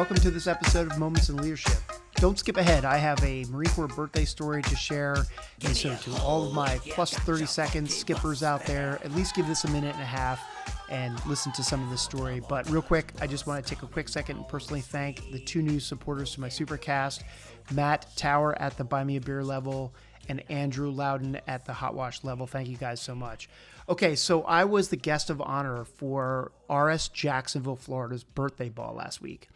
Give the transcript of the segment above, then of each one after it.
Welcome to this episode of Moments in Leadership. Don't skip ahead. I have a Marine Corps birthday story to share. And so to all of my plus 30 seconds skippers out there, at least give this a minute and a half and listen to some of this story. But real quick, I just want to take a quick second and personally thank the two new supporters to my Supercast, Matt Tower at the Buy Me a Beer level and Andrew Loudon at the Hot Wash level. Thank you guys so much. Okay, so I was the guest of honor for RS Jacksonville, Florida's birthday ball last week.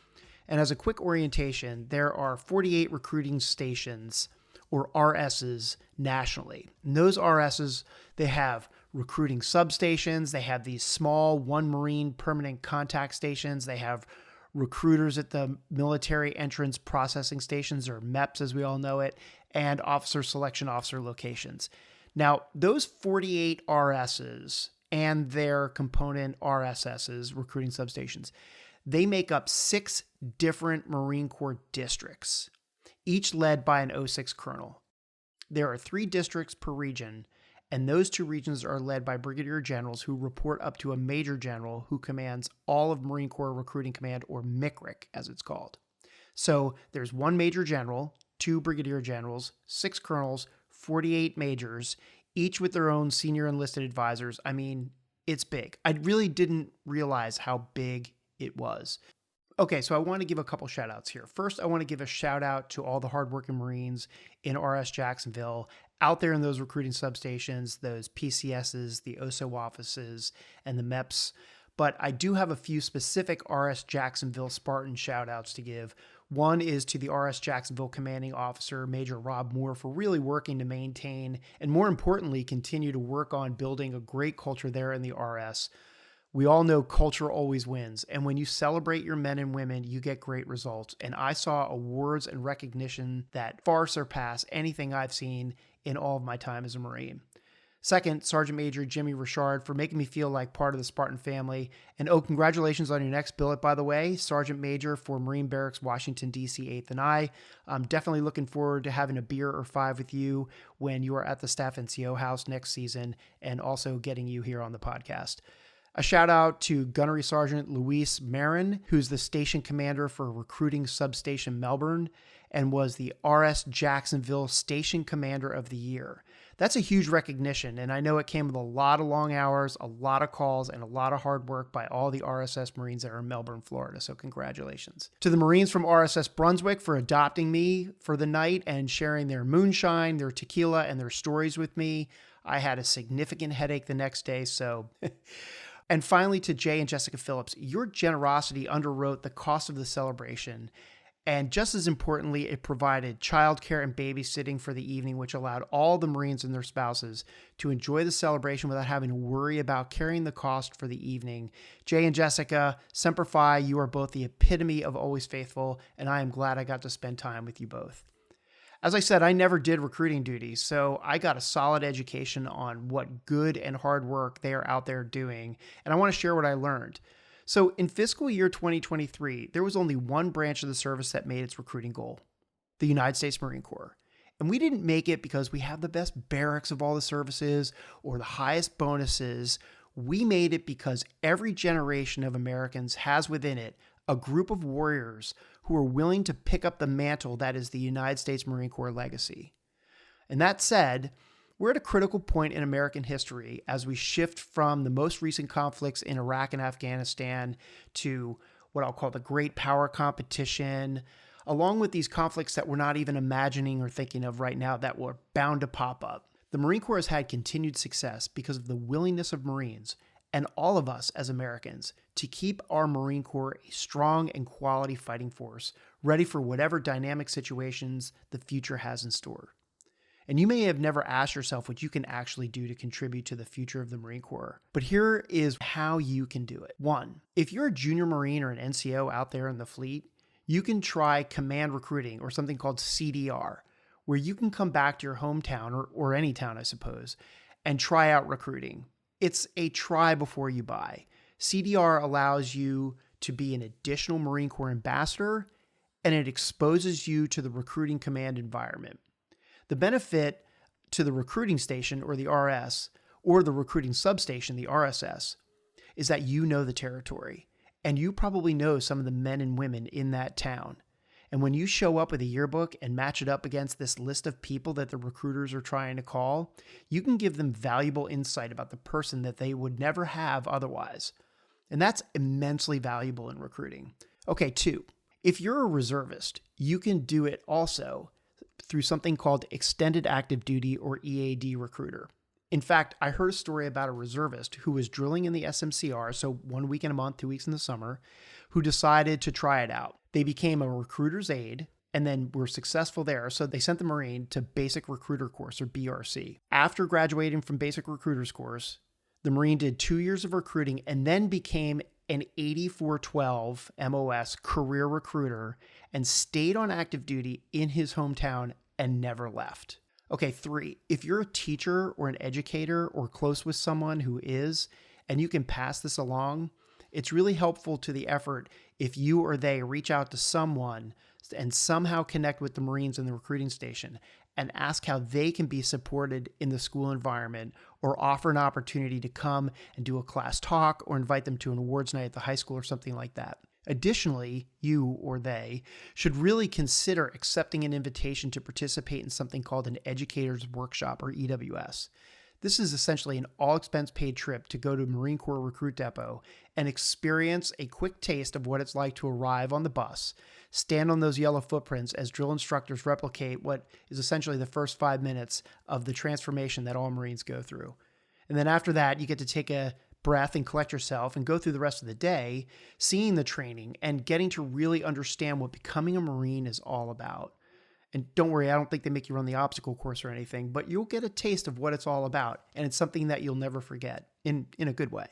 And as a quick orientation, there are 48 recruiting stations, or RSs, nationally. And those RSs, they have recruiting substations, they have these small one Marine permanent contact stations, they have recruiters at the military entrance processing stations, or MEPs as we all know it, and officer selection officer locations. Now, those 48 RSs and their component RSSs, recruiting substations, they make up 6 different Marine Corps districts, each led by an 06 colonel. There are 3 districts per region, and those 2 regions are led by brigadier generals who report up to a major general who commands all of Marine Corps Recruiting Command, or MCRC as it's called. So there's 1 major general, 2 brigadier generals, 6 colonels, 48 majors, each with their own senior enlisted advisors. I mean, it's big. I really didn't realize how big it was. Okay, so I want to give a couple shout outs here. First, I want to give a shout out to all the hardworking Marines in RS Jacksonville out there in those recruiting substations, those PCSs, the OSO offices, and the MEPs. But I do have a few specific RS Jacksonville Spartan shout outs to give. One is to the RS Jacksonville commanding officer, Major Rob Moore, for really working to maintain and, more importantly, continue to work on building a great culture there in the RS. We all know culture always wins, and when you celebrate your men and women, you get great results. And I saw awards and recognition that far surpass anything I've seen in all of my time as a Marine. Second, Sergeant Major Jimmy Richard for making me feel like part of the Spartan family. And congratulations on your next billet, by the way, Sergeant Major for Marine Barracks, Washington, D.C., 8th and I. I'm definitely looking forward to having a beer or 5 with you when you are at the Staff NCO house next season, and also getting you here on the podcast. A shout out to Gunnery Sergeant Luis Marin, who's the station commander for Recruiting Substation Melbourne and was the RS Jacksonville Station Commander of the Year. That's a huge recognition, and I know it came with a lot of long hours, a lot of calls, and a lot of hard work by all the RSS Marines that are in Melbourne, Florida, so congratulations. To the Marines from RSS Brunswick for adopting me for the night and sharing their moonshine, their tequila, and their stories with me. I had a significant headache the next day, so... And finally, to Jay and Jessica Phillips, your generosity underwrote the cost of the celebration. And just as importantly, it provided childcare and babysitting for the evening, which allowed all the Marines and their spouses to enjoy the celebration without having to worry about carrying the cost for the evening. Jay and Jessica, Semper Fi, you are both the epitome of always faithful, and I am glad I got to spend time with you both. As I said, I never did recruiting duty, so I got a solid education on what good and hard work they are out there doing, and I want to share what I learned. So in fiscal year 2023, there was only one branch of the service that made its recruiting goal, the United States Marine Corps. And we didn't make it because we have the best barracks of all the services or the highest bonuses. We made it because every generation of Americans has within it a group of warriors who are willing to pick up the mantle that is the United States Marine Corps legacy. And that said, we're at a critical point in American history as we shift from the most recent conflicts in Iraq and Afghanistan to what I'll call the great power competition, along with these conflicts that we're not even imagining or thinking of right now that were bound to pop up. The Marine Corps has had continued success because of the willingness of Marines and all of us as Americans to keep our Marine Corps a strong and quality fighting force, ready for whatever dynamic situations the future has in store. And you may have never asked yourself what you can actually do to contribute to the future of the Marine Corps, but here is how you can do it. 1, if you're a junior Marine or an NCO out there in the fleet, you can try command recruiting, or something called CDR, where you can come back to your hometown, or any town, I suppose, and try out recruiting. It's a try before you buy. CDR allows you to be an additional Marine Corps ambassador, and it exposes you to the recruiting command environment. The benefit to the recruiting station, or the RS, or the recruiting substation, the RSS, is that you know the territory, and you probably know some of the men and women in that town. And when you show up with a yearbook and match it up against this list of people that the recruiters are trying to call, you can give them valuable insight about the person that they would never have otherwise. And that's immensely valuable in recruiting. Okay, 2, if you're a reservist, you can do it also through something called Extended Active Duty or EAD Recruiter. In fact, I heard a story about a reservist who was drilling in the SMCR, so 1 week in a month, 2 weeks in the summer, who decided to try it out. They became a recruiter's aide and then were successful there, so they sent the Marine to Basic Recruiter Course, or BRC. After graduating from Basic Recruiter's Course, the Marine did 2 years of recruiting and then became an 8412 MOS career recruiter and stayed on active duty in his hometown and never left. Okay, 3, if you're a teacher or an educator or close with someone who is, and you can pass this along, it's really helpful to the effort if you or they reach out to someone and somehow connect with the Marines in the recruiting station and ask how they can be supported in the school environment, or offer an opportunity to come and do a class talk or invite them to an awards night at the high school or something like that. Additionally, you or they should really consider accepting an invitation to participate in something called an Educator's Workshop, or EWS. This is essentially an all-expense-paid trip to go to Marine Corps Recruit Depot and experience a quick taste of what it's like to arrive on the bus, stand on those yellow footprints as drill instructors replicate what is essentially the first 5 minutes of the transformation that all Marines go through. And then after that, you get to take a breath and collect yourself and go through the rest of the day, seeing the training and getting to really understand what becoming a Marine is all about. And don't worry, I don't think they make you run the obstacle course or anything, but you'll get a taste of what it's all about. And it's something that you'll never forget in a good way.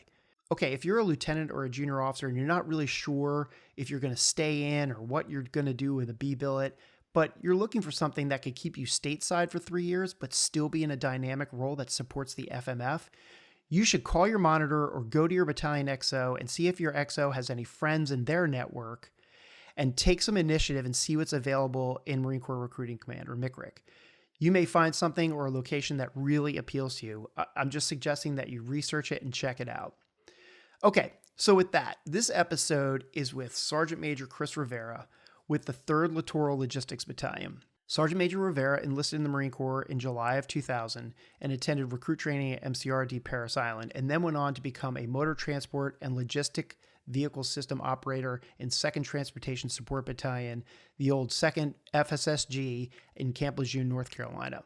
Okay, if you're a lieutenant or a junior officer and you're not really sure if you're going to stay in or what you're going to do with a B-billet, but you're looking for something that could keep you stateside for 3 years, but still be in a dynamic role that supports the FMF, you should call your monitor or go to your battalion XO and see if your XO has any friends in their network, and take some initiative and see what's available in Marine Corps Recruiting Command, or MCRC. You may find something or a location that really appeals to you. I'm just suggesting that you research it and check it out. Okay, so with that, this episode is with Sergeant Major Chris Rivera with the 3rd Littoral Logistics Battalion. Sergeant Major Rivera enlisted in the Marine Corps in July of 2000 and attended recruit training at MCRD Parris Island, and then went on to become a motor transport and logistic vehicle system operator in 2nd Transportation Support Battalion, the old 2nd FSSG in Camp Lejeune, North Carolina.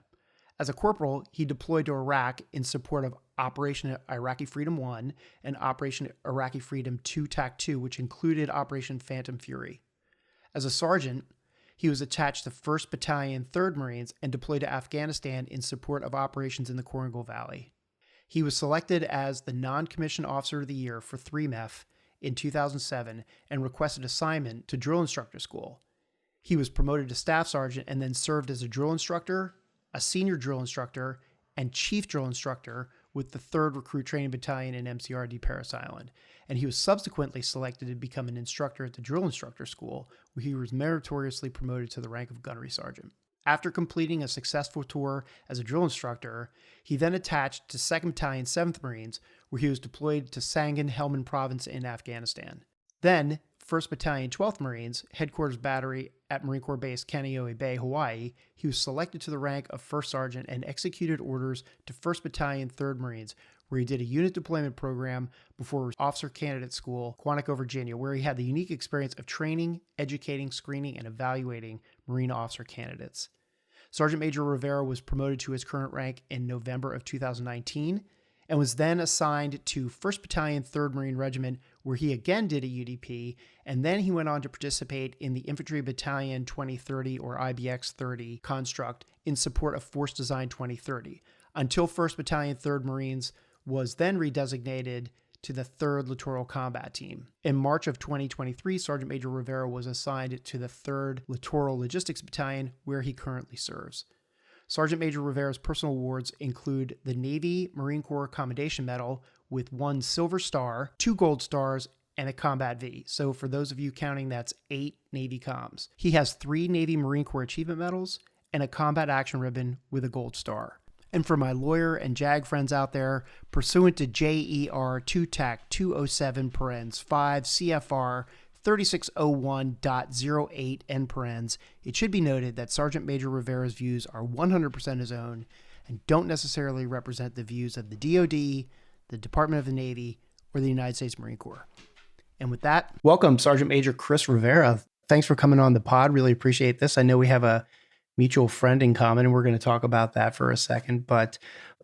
As a corporal, he deployed to Iraq in support of Operation Iraqi Freedom 1 and Operation Iraqi Freedom 2 TAC 2, which included Operation Phantom Fury. As a sergeant, he was attached to 1st Battalion, 3rd Marines, and deployed to Afghanistan in support of operations in the Korengal Valley. He was selected as the Non-Commissioned Officer of the Year for 3MEF in 2007 and requested assignment to drill instructor school. He was promoted to staff sergeant and then served as a drill instructor, a senior drill instructor, and chief drill instructor with the 3rd Recruit Training Battalion in MCRD Parris Island. And he was subsequently selected to become an instructor at the drill instructor school, where he was meritoriously promoted to the rank of gunnery sergeant. After completing a successful tour as a drill instructor, he then attached to 2nd Battalion, 7th Marines, where he was deployed to Sangin, Helmand Province in Afghanistan. Then, 1st Battalion, 12th Marines, Headquarters Battery at Marine Corps Base Kaneohe Bay, Hawaii, he was selected to the rank of 1st Sergeant and executed orders to 1st Battalion, 3rd Marines, where he did a unit deployment program before Officer Candidate School, Quantico, Virginia, where he had the unique experience of training, educating, screening, and evaluating Marine officer candidates. Sergeant Major Rivera was promoted to his current rank in November of 2019 and was then assigned to 1st Battalion, 3rd Marine Regiment, where he again did a UDP, and then he went on to participate in the Infantry Battalion 2030 or IBX 30 construct in support of Force Design 2030, until 1st Battalion, 3rd Marines was then redesignated to the 3rd Littoral Combat Team. In March of 2023, Sergeant Major Rivera was assigned to the 3rd Littoral Logistics Battalion, where he currently serves. Sergeant Major Rivera's personal awards include the Navy Marine Corps Commendation Medal with 1 Silver Star, 2 Gold Stars, and a Combat V. So for those of you counting, that's 8 Navy comms. He has 3 Navy Marine Corps Achievement Medals and a Combat Action Ribbon with a Gold Star. And for my lawyer and JAG friends out there, pursuant to JER 2-TAC 207 parens 5 CFR 3601.08 end parens, it should be noted that Sergeant Major Rivera's views are 100% his own and don't necessarily represent the views of the DoD, the Department of the Navy, or the United States Marine Corps. And with that, welcome Sergeant Major Chris Rivera. Thanks for coming on the pod. Really appreciate this. I know we have a mutual friend in common, and we're going to talk about that for a second, but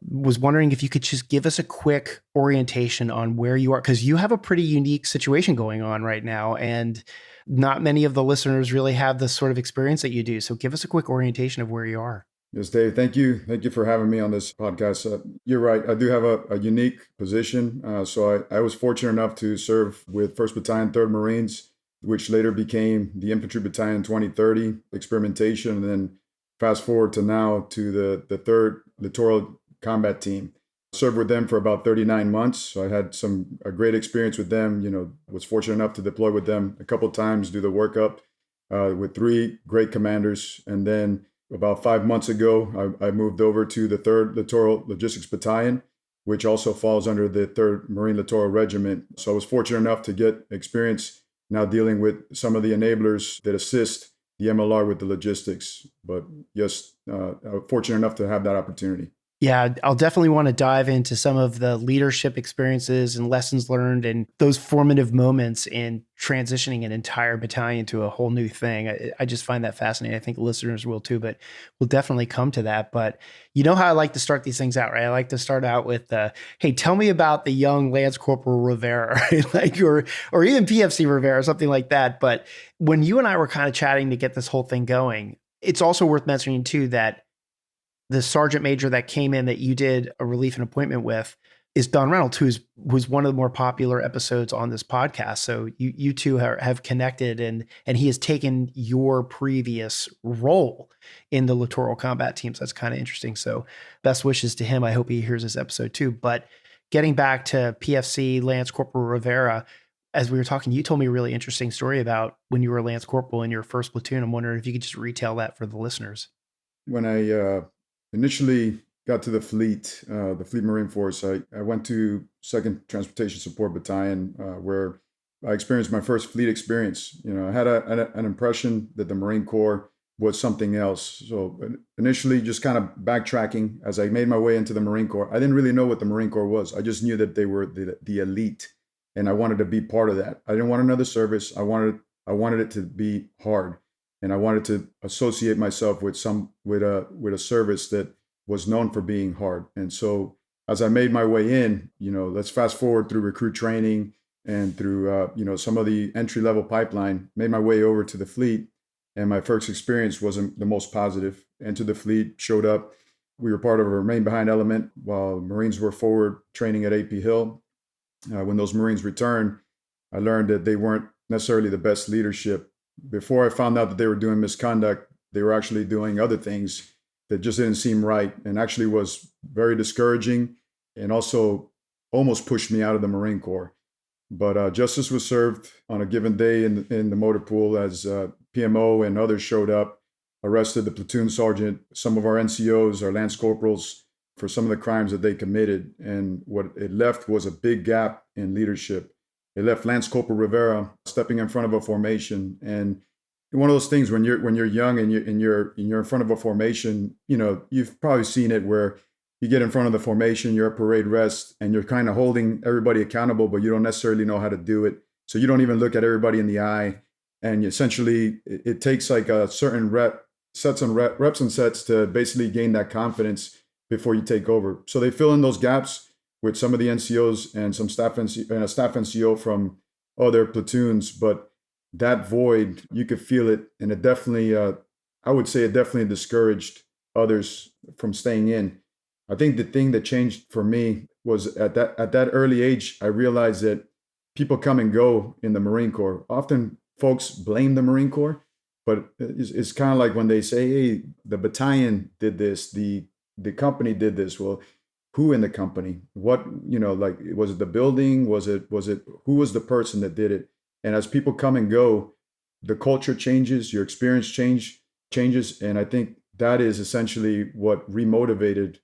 was wondering if you could just give us a quick orientation on where you are, because you have a pretty unique situation going on right now, and not many of the listeners really have the sort of experience that you do. So give us a quick orientation of where you are. Yes, Dave, thank you. Thank you for having me on this podcast. You're right. I do have a unique position. So I was fortunate enough to serve with 1st Battalion, 3rd Marines, which later became the Infantry Battalion 2030 experimentation, and then fast forward to now to the 3rd Littoral Combat Team. Served with them for about 39 months. So I had a great experience with them. Was fortunate enough to deploy with them a couple of times, do the workup with 3 great commanders. And then about 5 months ago, I moved over to the 3rd Littoral Logistics Battalion, which also falls under the 3rd Marine Littoral Regiment. So I was fortunate enough to get experience now dealing with some of the enablers that assist the MLR with the logistics. But yes, I'm fortunate enough to have that opportunity. Yeah, I'll definitely want to dive into some of the leadership experiences and lessons learned and those formative moments in transitioning an entire battalion to a whole new thing. I just find that fascinating. I think listeners will too, but we'll definitely come to that. But you know how I like to start these things out, right? I like to start out with, hey, tell me about the young Lance Corporal Rivera, right? or even PFC Rivera, something like that. But when you and I were kind of chatting to get this whole thing going, it's also worth mentioning too that the sergeant major that came in that you did a relief and appointment with is Don Reynolds, who's one of the more popular episodes on this podcast. So you two have connected, and he has taken your previous role in the littoral combat teams. That's kind of interesting. So best wishes to him. I hope he hears this episode too. But getting back to PFC Lance Corporal Rivera, as we were talking, you told me a really interesting story about when you were a Lance Corporal in your first platoon. I'm wondering if you could just retell that for the listeners. When I initially got to the Fleet Marine Force, I went to 2nd Transportation Support Battalion, where I experienced my first fleet experience. I had an impression that the Marine Corps was something else. So initially, just kind of backtracking as I made my way into the Marine Corps, I didn't really know what the Marine Corps was. I just knew that they were the elite, and I wanted to be part of that. I didn't want another service. I wanted it to be hard. And I wanted to associate myself with a service that was known for being hard. And so as I made my way in, let's fast forward through recruit training and through some of the entry-level pipeline, made my way over to the Fleet. And my first experience wasn't the most positive. Entered the Fleet, showed up. We were part of a remain behind element while Marines were forward training at AP Hill. When those Marines returned, I learned that they weren't necessarily the best leadership. Before I found out that they were doing misconduct, they were actually doing other things that just didn't seem right, and actually was very discouraging, and also almost pushed me out of the Marine Corps. But justice was served on a given day in the motor pool as PMO and others showed up, arrested the platoon sergeant, some of our NCOs, our Lance Corporals, for some of the crimes that they committed. And what it left was a big gap in leadership. It left Lance Corporal Rivera stepping in front of a formation, and one of those things when you're young and you're in front of a formation, you've probably seen it where you get in front of the formation, you're at parade rest, and you're kind of holding everybody accountable, but you don't necessarily know how to do it. So you don't even look at everybody in the eye, and essentially it takes like a certain reps and sets to basically gain that confidence before you take over. So they fill in those gaps with some of the NCOs and some staff and a staff NCO from other platoons, but that void, you could feel it, and it definitely, I would say, it definitely discouraged others from staying in. I think the thing that changed for me was at that early age, I realized that people come and go in the Marine Corps. Often, folks blame the Marine Corps, but it's kind of like when they say, "Hey, the battalion did this, the company did this." Well, who in the company? What, like, was it the building? Was it who was the person that did it? And as people come and go, the culture changes, your experience changes. And I think that is essentially what remotivated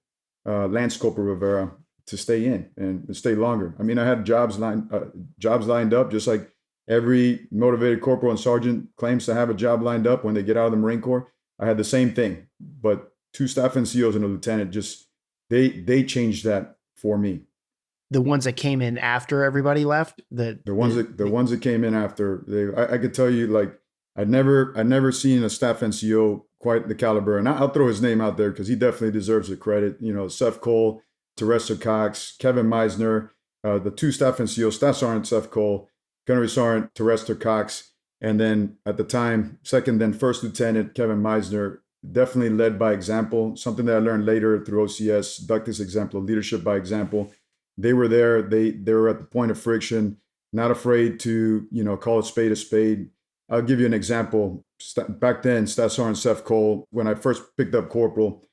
Lance Corporal Rivera to stay in and stay longer. I mean, I had jobs lined up, just like every motivated corporal and sergeant claims to have a job lined up when they get out of the Marine Corps. I had the same thing, but two staff NCOs and a lieutenant just they changed that for me. The ones that came in after everybody left, The ones that came in after, I could tell you, like, I'd never seen a staff NCO quite the caliber, and I'll throw his name out there because he definitely deserves the credit. You know, Seth Cole, Teresa Cox, Kevin Meisner, the two staff NCOs, Staff Sergeant Seth Cole, Gunnery Sergeant Teresa Cox, and then at the time, second then first lieutenant Kevin Meisner, definitely led by example. Something that I learned later through OCS, Ductus example, leadership by example. They were there. They were at the point of friction, not afraid to, call a spade a spade. I'll give you an example. Back then, Staff Sergeant Seth Cole, when I first picked up corporal,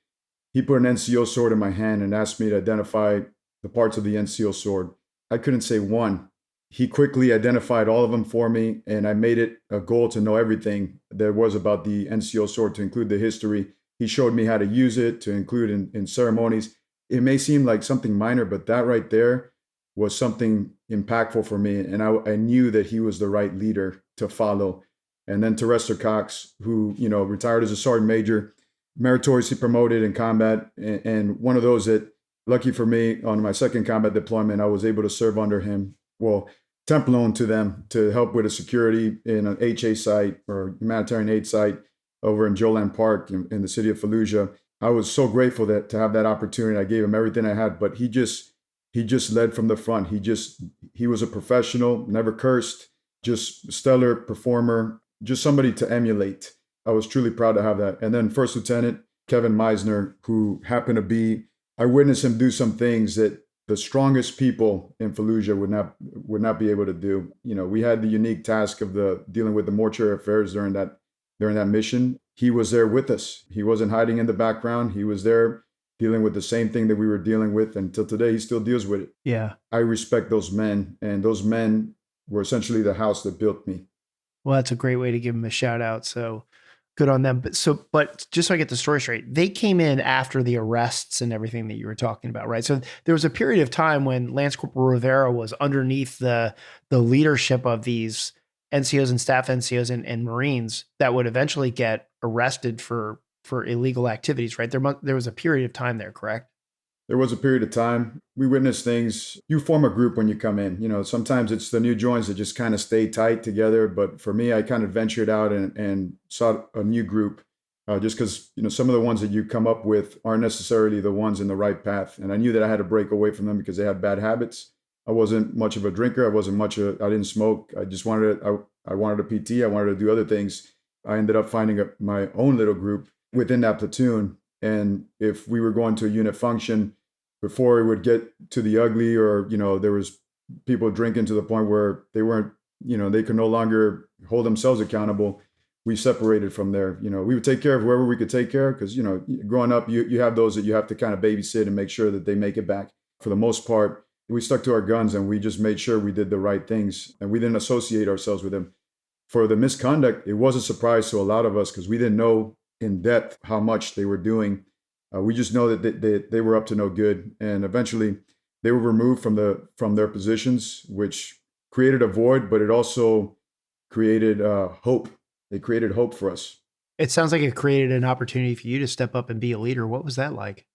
he put an NCO sword in my hand and asked me to identify the parts of the NCO sword. I couldn't say one. He quickly identified all of them for me, and I made it a goal to know everything there was about the NCO sword, to include the history. He showed me how to use it, to include in ceremonies. It may seem like something minor, but that right there was something impactful for me. And I knew that he was the right leader to follow. And then Teresa Cox, who, retired as a sergeant major, meritoriously promoted in combat. And one of those that, lucky for me, on my second combat deployment, I was able to serve under him. Well, temp loan to them to help with a security in an HA site or humanitarian aid site over in Joland Park in the city of Fallujah. I was so grateful to have that opportunity. I gave him everything I had, but he just led from the front. He was a professional, never cursed, just stellar performer, just somebody to emulate. I was truly proud to have that. And then First Lieutenant Kevin Meisner, who happened to be, I witnessed him do some things that the strongest people in Fallujah would not be able to do. We had the unique task of dealing with the mortuary affairs during that mission. He was there with us. He wasn't hiding in the background. He was there dealing with the same thing that we were dealing with. Until today, he still deals with it. Yeah. I respect those men, and those men were essentially the house that built me. Well, that's a great way to give them a shout out. So good on them. But just so I get the story straight, they came in after the arrests and everything that you were talking about, right? So there was a period of time when Lance Corporal Rivera was underneath the leadership of these NCOs and staff NCOs and Marines that would eventually get arrested for illegal activities, right? There was a period of time there, correct? There was a period of time. We witnessed things. You form a group when you come in. Sometimes it's the new joins that just kind of stay tight together. But for me, I kind of ventured out and sought a new group just because, some of the ones that you come up with aren't necessarily the ones in the right path. And I knew that I had to break away from them because they had bad habits. I wasn't much of a drinker. I didn't smoke. I just I wanted a PT. I wanted to do other things. I ended up finding my own little group within that platoon. And if we were going to a unit function, before it would get to the ugly, or, there was people drinking to the point where they weren't, they could no longer hold themselves accountable, we separated from there. We would take care of whoever we could take care of because, growing up, you have those that you have to kind of babysit and make sure that they make it back. For the most part, we stuck to our guns and we just made sure we did the right things and we didn't associate ourselves with them. For the misconduct, it was a surprise to a lot of us because we didn't know in depth how much they were doing. We just know that they were up to no good, and eventually they were removed from their positions, which created a void, but it also created hope. It created hope for us. It sounds like it created an opportunity for you to step up and be a leader. What was that like?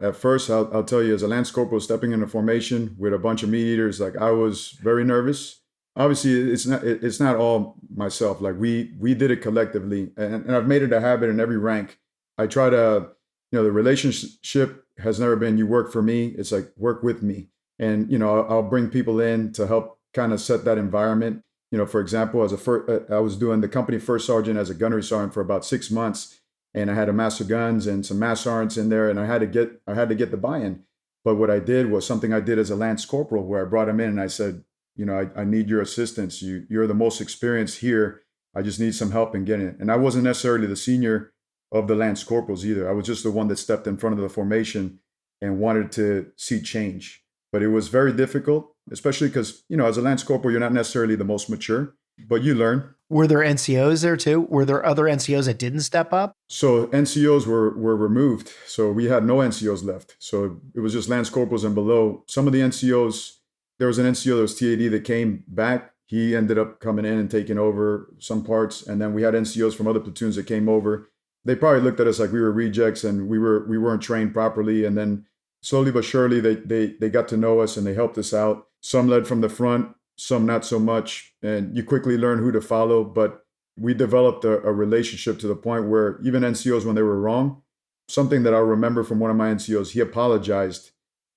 At first, I'll tell you, as a Lance Corporal stepping into formation with a bunch of meat eaters, like, I was very nervous. Obviously, it's not all myself. Like, we did it collectively, and I've made it a habit in every rank. I try to, the relationship has never been you work for me. It's like work with me, and I'll bring people in to help kind of set that environment. For example, I was doing the company first sergeant as a gunnery sergeant for about 6 months. And I had a master guns and some mass sergeants in there, and I had to get the buy-in. But what I did was something I did as a Lance Corporal, where I brought him in and I said, I need your assistance. You're the most experienced here. I just need some help in getting it. And I wasn't necessarily the senior of the Lance Corporals either. I was just the one that stepped in front of the formation and wanted to see change. But it was very difficult, especially because, as a Lance Corporal, you're not necessarily the most mature, but you learn. Were there NCOs there too? Were there other NCOs that didn't step up? So NCOs were removed. So we had no NCOs left. So it was just Lance Corporals and below. Some of the NCOs, there was an NCO that was TAD that came back. He ended up coming in and taking over some parts. And then we had NCOs from other platoons that came over. They probably looked at us like we were rejects and we weren't trained properly. And then slowly but surely they got to know us and they helped us out. Some led from the front, some not so much. And you quickly learn who to follow. But we developed a relationship to the point where even NCOs, when they were wrong, something that I remember from one of my NCOs, he apologized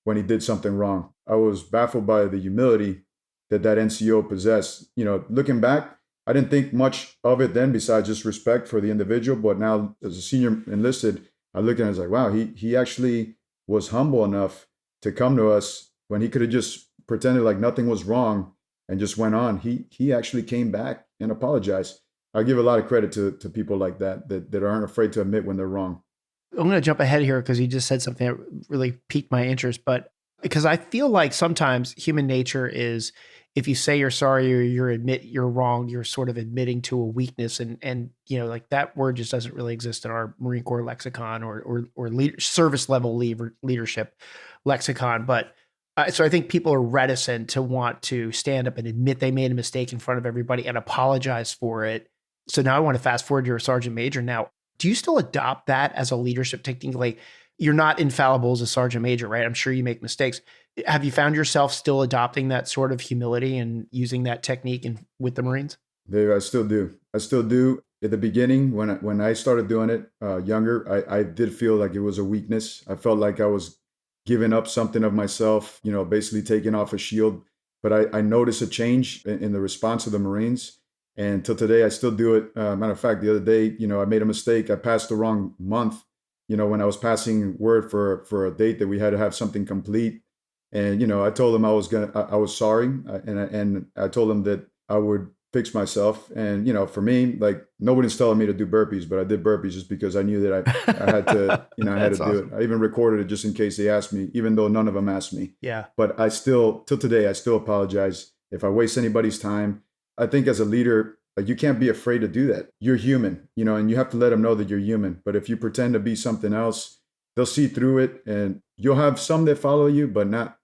when he did something wrong. I was baffled by the humility that NCO possessed. Looking back, I didn't think much of it then besides just respect for the individual. But now as a senior enlisted, I look at it as like, wow, he actually was humble enough to come to us when he could have just pretended like nothing was wrong and just went on. He actually came back and apologized. I give a lot of credit to people like that aren't afraid to admit when they're wrong. I'm going to jump ahead here because you just said something that really piqued my interest. But because I feel like sometimes human nature is, if you say you're sorry or you admit you're wrong, you're sort of admitting to a weakness, and like that word just doesn't really exist in our Marine Corps lexicon or service level leadership lexicon. But so I think people are reticent to want to stand up and admit they made a mistake in front of everybody and apologize for it. So now I want to fast forward. You're a sergeant major now. Do you still adopt that as a leadership technique? Like, you're not infallible as a sergeant major, right? I'm sure you make mistakes. Have you found yourself still adopting that sort of humility and using that technique with the Marines? I still do. At the beginning, when I started doing it younger, I did feel like it was a weakness. I felt like I was giving up something of myself, basically taking off a shield. But I noticed a change in the response of the Marines. And till today, I still do it. Matter of fact, the other day, I made a mistake. I passed the wrong month, when I was passing word for a date that we had to have something complete. And, I told them I was sorry. And I told them that I would fix myself. And, for me, like, nobody's telling me to do burpees, but I did burpees just because I knew that I had to, I had to awesome. do it. I even recorded it just in case they asked me, even though none of them asked me. Yeah. But till today, I still apologize if I waste anybody's time. I think as a leader, like, you can't be afraid to do that. You're human, and you have to let them know that you're human. But if you pretend to be something else, they'll see through it, and you'll have some that follow you, but not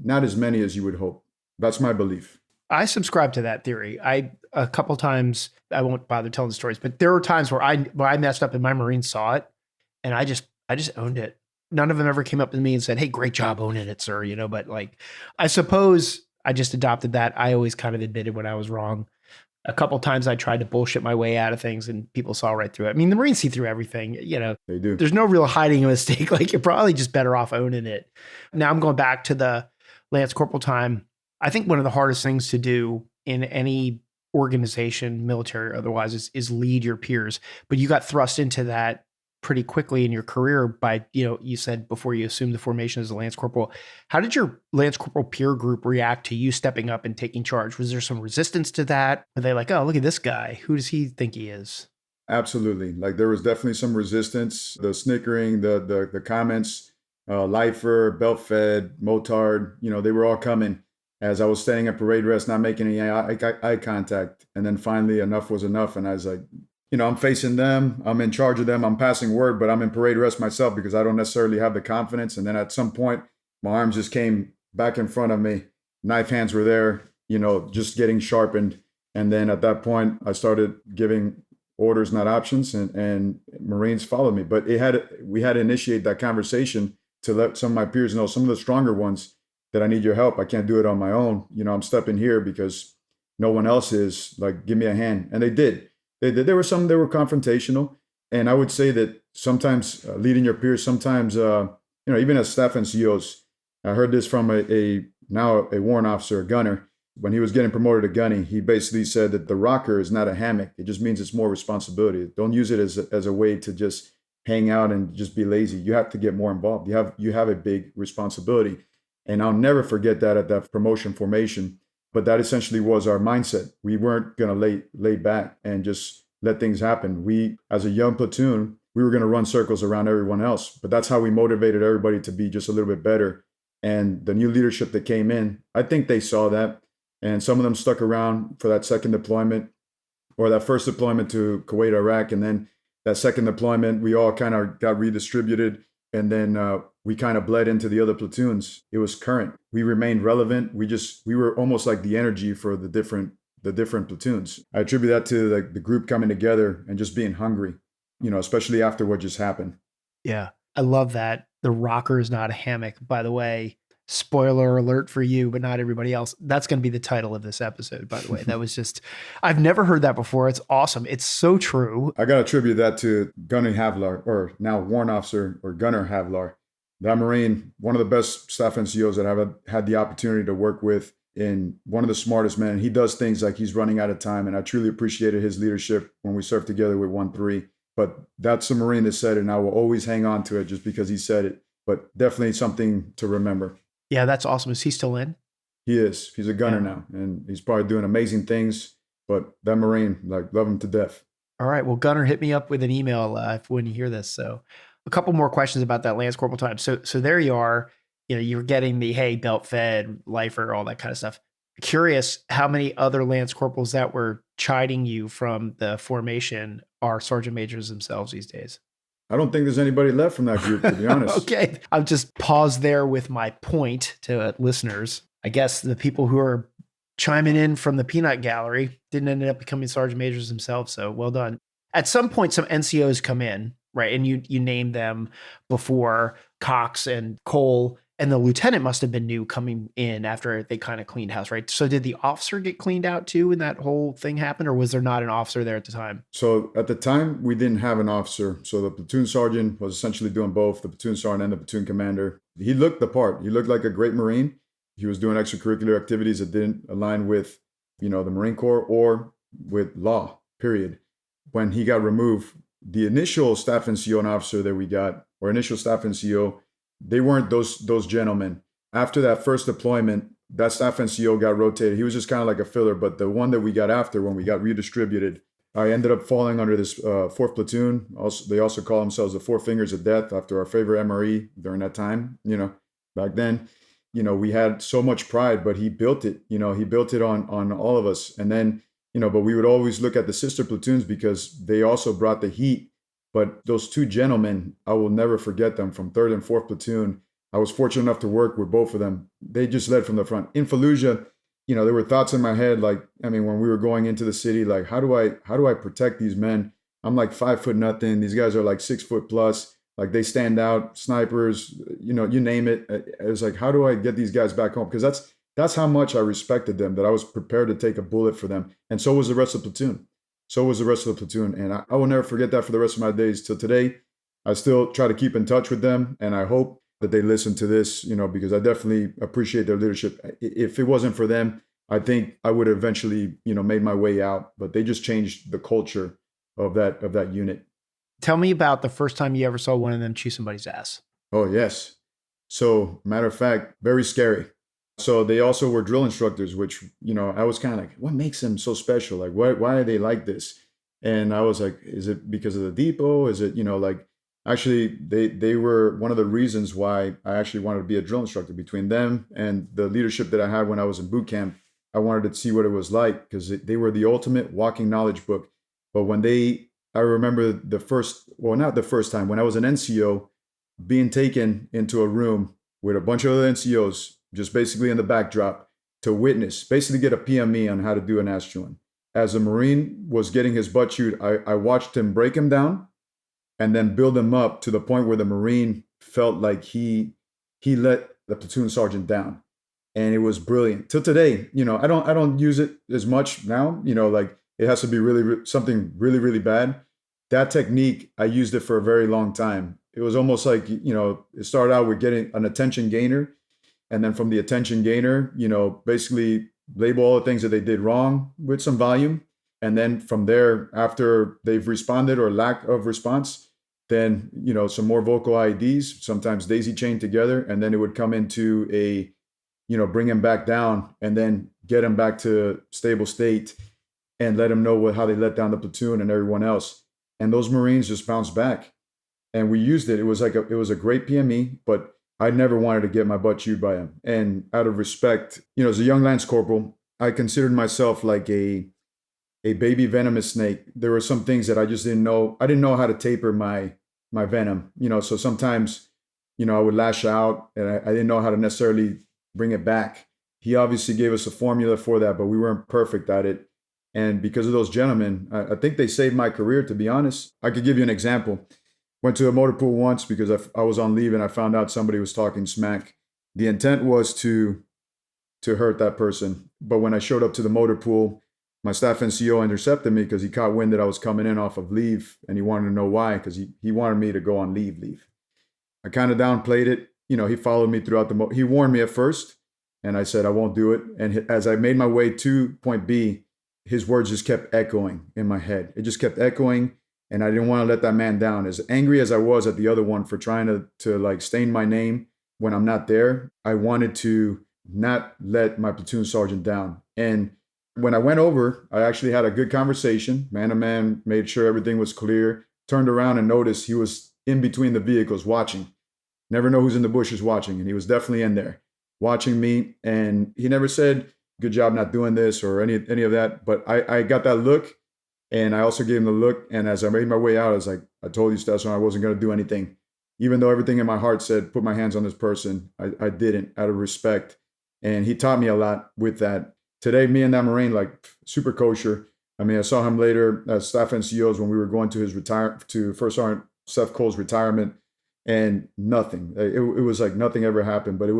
as many as you would hope. That's my belief. I subscribe to that theory. A couple times, I won't bother telling the stories, but there were times where I messed up and my Marines saw it, and I just owned it. None of them ever came up to me and said, "Hey, great job owning it, sir." But like, I suppose I just adopted that. I always kind of admitted when I was wrong. A couple times I tried to bullshit my way out of things and people saw right through it. I mean, the Marines see through everything, They do. There's no real hiding a mistake. Like, you're probably just better off owning it. Now I'm going back to the Lance Corporal time. I think one of the hardest things to do in any organization, military or otherwise, is lead your peers. But you got thrust into that pretty quickly in your career by, you said before you assumed the formation as a Lance Corporal. How did your Lance Corporal peer group react to you stepping up and taking charge? Was there some resistance to that? Were they like, oh, look at this guy. Who does he think he is? Absolutely. Like, there was definitely some resistance, the snickering, the comments, lifer, belt fed, motard, they were all coming as I was standing at parade rest, not making any eye contact. And then finally enough was enough. And I was like, I'm facing them, I'm in charge of them, I'm passing word, but I'm in parade rest myself because I don't necessarily have the confidence. And then at some point, my arms just came back in front of me. Knife hands were there, just getting sharpened. And then at that point, I started giving orders, not options, and Marines followed me. But we had to initiate that conversation to let some of my peers know, some of the stronger ones, that I need your help. I can't do it on my own. I'm stepping here because no one else is. Like, give me a hand. And they did. There were some that were confrontational. And I would say that sometimes leading your peers, sometimes, even as staff NCOs, I heard this from now a warrant officer, a gunner. When he was getting promoted to gunny, he basically said that the rocker is not a hammock. It just means it's more responsibility. Don't use it as a way to just hang out and just be lazy. You have to get more involved. You have a big responsibility. And I'll never forget that at that promotion formation. But that essentially was our mindset. We weren't going to lay back and just let things happen. We, as a young platoon, we were going to run circles around everyone else. But that's how we motivated everybody to be just a little bit better. And the new leadership that came in, I think they saw that. And some of them stuck around for that second deployment. or that first deployment to Kuwait, Iraq, and then that second deployment, we all kind of got redistributed, and then we kind of bled into the other platoons. It was current. We remained relevant. We were almost like the energy for the different platoons. I attribute that to the group coming together and just being hungry, especially after what just happened. Yeah, I love that. The rocker is not a hammock, by the way. Spoiler alert for you, but not everybody else. That's going to be the title of this episode, by the way. That was just, I've never heard that before. It's awesome. It's so true. I got to attribute that to Gunner Havlar, or now Warrant Officer, or Gunner Havlar. That Marine, one of the best staff NCOs that I've had the opportunity to work with, and one of the smartest men. He does things like he's running out of time, and I truly appreciated his leadership when we served together with 1-3. But that's a Marine that said it, and I will always hang on to it just because he said it. But definitely something to remember. Yeah, that's awesome. Is he still in? He is. He's a gunner now, and he's probably doing amazing things. But that Marine, love him to death. All right. Well, Gunner, hit me up with an email when you hear this. So a couple more questions about that Lance Corporal time. So there you are. You're getting the, hey, belt fed, lifer, all that kind of stuff. Curious how many other Lance Corporals that were chiding you from the formation are Sergeant Majors themselves these days. I don't think there's anybody left from that group, to be honest. Okay. I'll just pause there with my point to listeners. I guess the people who are chiming in from the peanut gallery didn't end up becoming Sergeant Majors themselves. So well done. At some point, some NCOs come in, right? And you named them before, Cox and Cole, and the lieutenant must have been new coming in after they kind of cleaned house, right? So did the officer get cleaned out too when that whole thing happened, or was there not an officer there at the time? So at the time, we didn't have an officer. So the platoon sergeant was essentially doing both, the platoon sergeant and the platoon commander. He looked the part. He looked like a great Marine. He was doing extracurricular activities that didn't align with, the Marine Corps or with law, period. When he got removed, the initial staff NCO and officer that we got, or initial staff NCO, they weren't those gentlemen. After that first deployment, that staff NCO got rotated. He was just kind of like a filler, but the one that we got after, when we got redistributed, I ended up falling under this 4th platoon. They also call themselves the Four Fingers of Death after our favorite MRE during that time. Back then, we had so much pride, but he built it. He built it on all of us. And then, but we would always look at the sister platoons because they also brought the heat. But those two gentlemen, I will never forget them, from 3rd and 4th platoon. I was fortunate enough to work with both of them. They just led from the front. In Fallujah, there were thoughts in my head, when we were going into the city, how do I protect these men? I'm 5 foot nothing. These guys are 6 foot plus. They stand out, snipers, you name it. It was how do I get these guys back home? Because that's how much I respected them, that I was prepared to take a bullet for them. And so was the rest of the platoon. And I will never forget that for the rest of my days till today. I still try to keep in touch with them, and I hope that they listen to this, because I definitely appreciate their leadership. If it wasn't for them, I think I would have eventually, made my way out, but they just changed the culture of that unit. Tell me about the first time you ever saw one of them chew somebody's ass. Oh, yes. So, matter of fact, very scary. So they also were drill instructors, which, I was kind of what makes them so special? Why are they like this? And I was like, is it because of the depot? Is it, actually, they were one of the reasons why I actually wanted to be a drill instructor. Between them and the leadership that I had when I was in boot camp, I wanted to see what it was like, because they were the ultimate walking knowledge book. But I remember not the first time, when I was an NCO, being taken into a room with a bunch of other NCOs, just basically in the backdrop, to witness, basically get a PME on how to do an ass chewing. As a Marine was getting his butt chewed, I watched him break him down and then build him up to the point where the Marine felt like he let the platoon sergeant down. And it was brilliant. Till today, I don't use it as much now, it has to be really something really, really bad. That technique, I used it for a very long time. It was almost like, it started out with getting an attention gainer. And then from the attention gainer, basically label all the things that they did wrong with some volume. And then from there, after they've responded or lack of response, then, some more vocal IEDs, sometimes daisy chained together. And then it would come into a, bring them back down and then get them back to stable state and let them know how they let down the platoon and everyone else. And those Marines just bounced back. And we used it. It was a great PME, but I never wanted to get my butt chewed by him. And out of respect, as a young Lance Corporal, I considered myself like a a baby venomous snake, there were some things that I just didn't know. I didn't know how to taper my venom, so sometimes, I would lash out and I didn't know how to necessarily bring it back. He obviously gave us a formula for that, but we weren't perfect at it. And because of those gentlemen, I think they saved my career, to be honest. I could give you an example. Went to a motor pool once because I was on leave and I found out somebody was talking smack. The intent was to hurt that person. But when I showed up to the motor pool, my staff NCO intercepted me because he caught wind that I was coming in off of leave, and he wanted to know why, because he wanted me to go on leave. I kind of downplayed it. He followed me throughout he warned me at first, and I said, I won't do it. And as I made my way to point B, his words just kept echoing in my head. It just kept echoing, and I didn't want to let that man down. As angry as I was at the other one for trying to like stain my name when I'm not there, I wanted to not let my platoon sergeant down. And when I went over, I actually had a good conversation, man to man, made sure everything was clear, turned around and noticed he was in between the vehicles watching. Never know who's in the bushes watching. And he was definitely in there watching me. And he never said, good job not doing this or any of that. But I got that look, and I also gave him the look. And as I made my way out, I was like, I told you, Stetson, I wasn't going to do anything. Even though everything in my heart said, put my hands on this person, I didn't, out of respect. And he taught me a lot with that. Today, me and that Marine, like, super kosher. I mean, I saw him later as staff NCOs when we were going to his to First Sergeant Seth Cole's retirement, and nothing. It was like nothing ever happened. But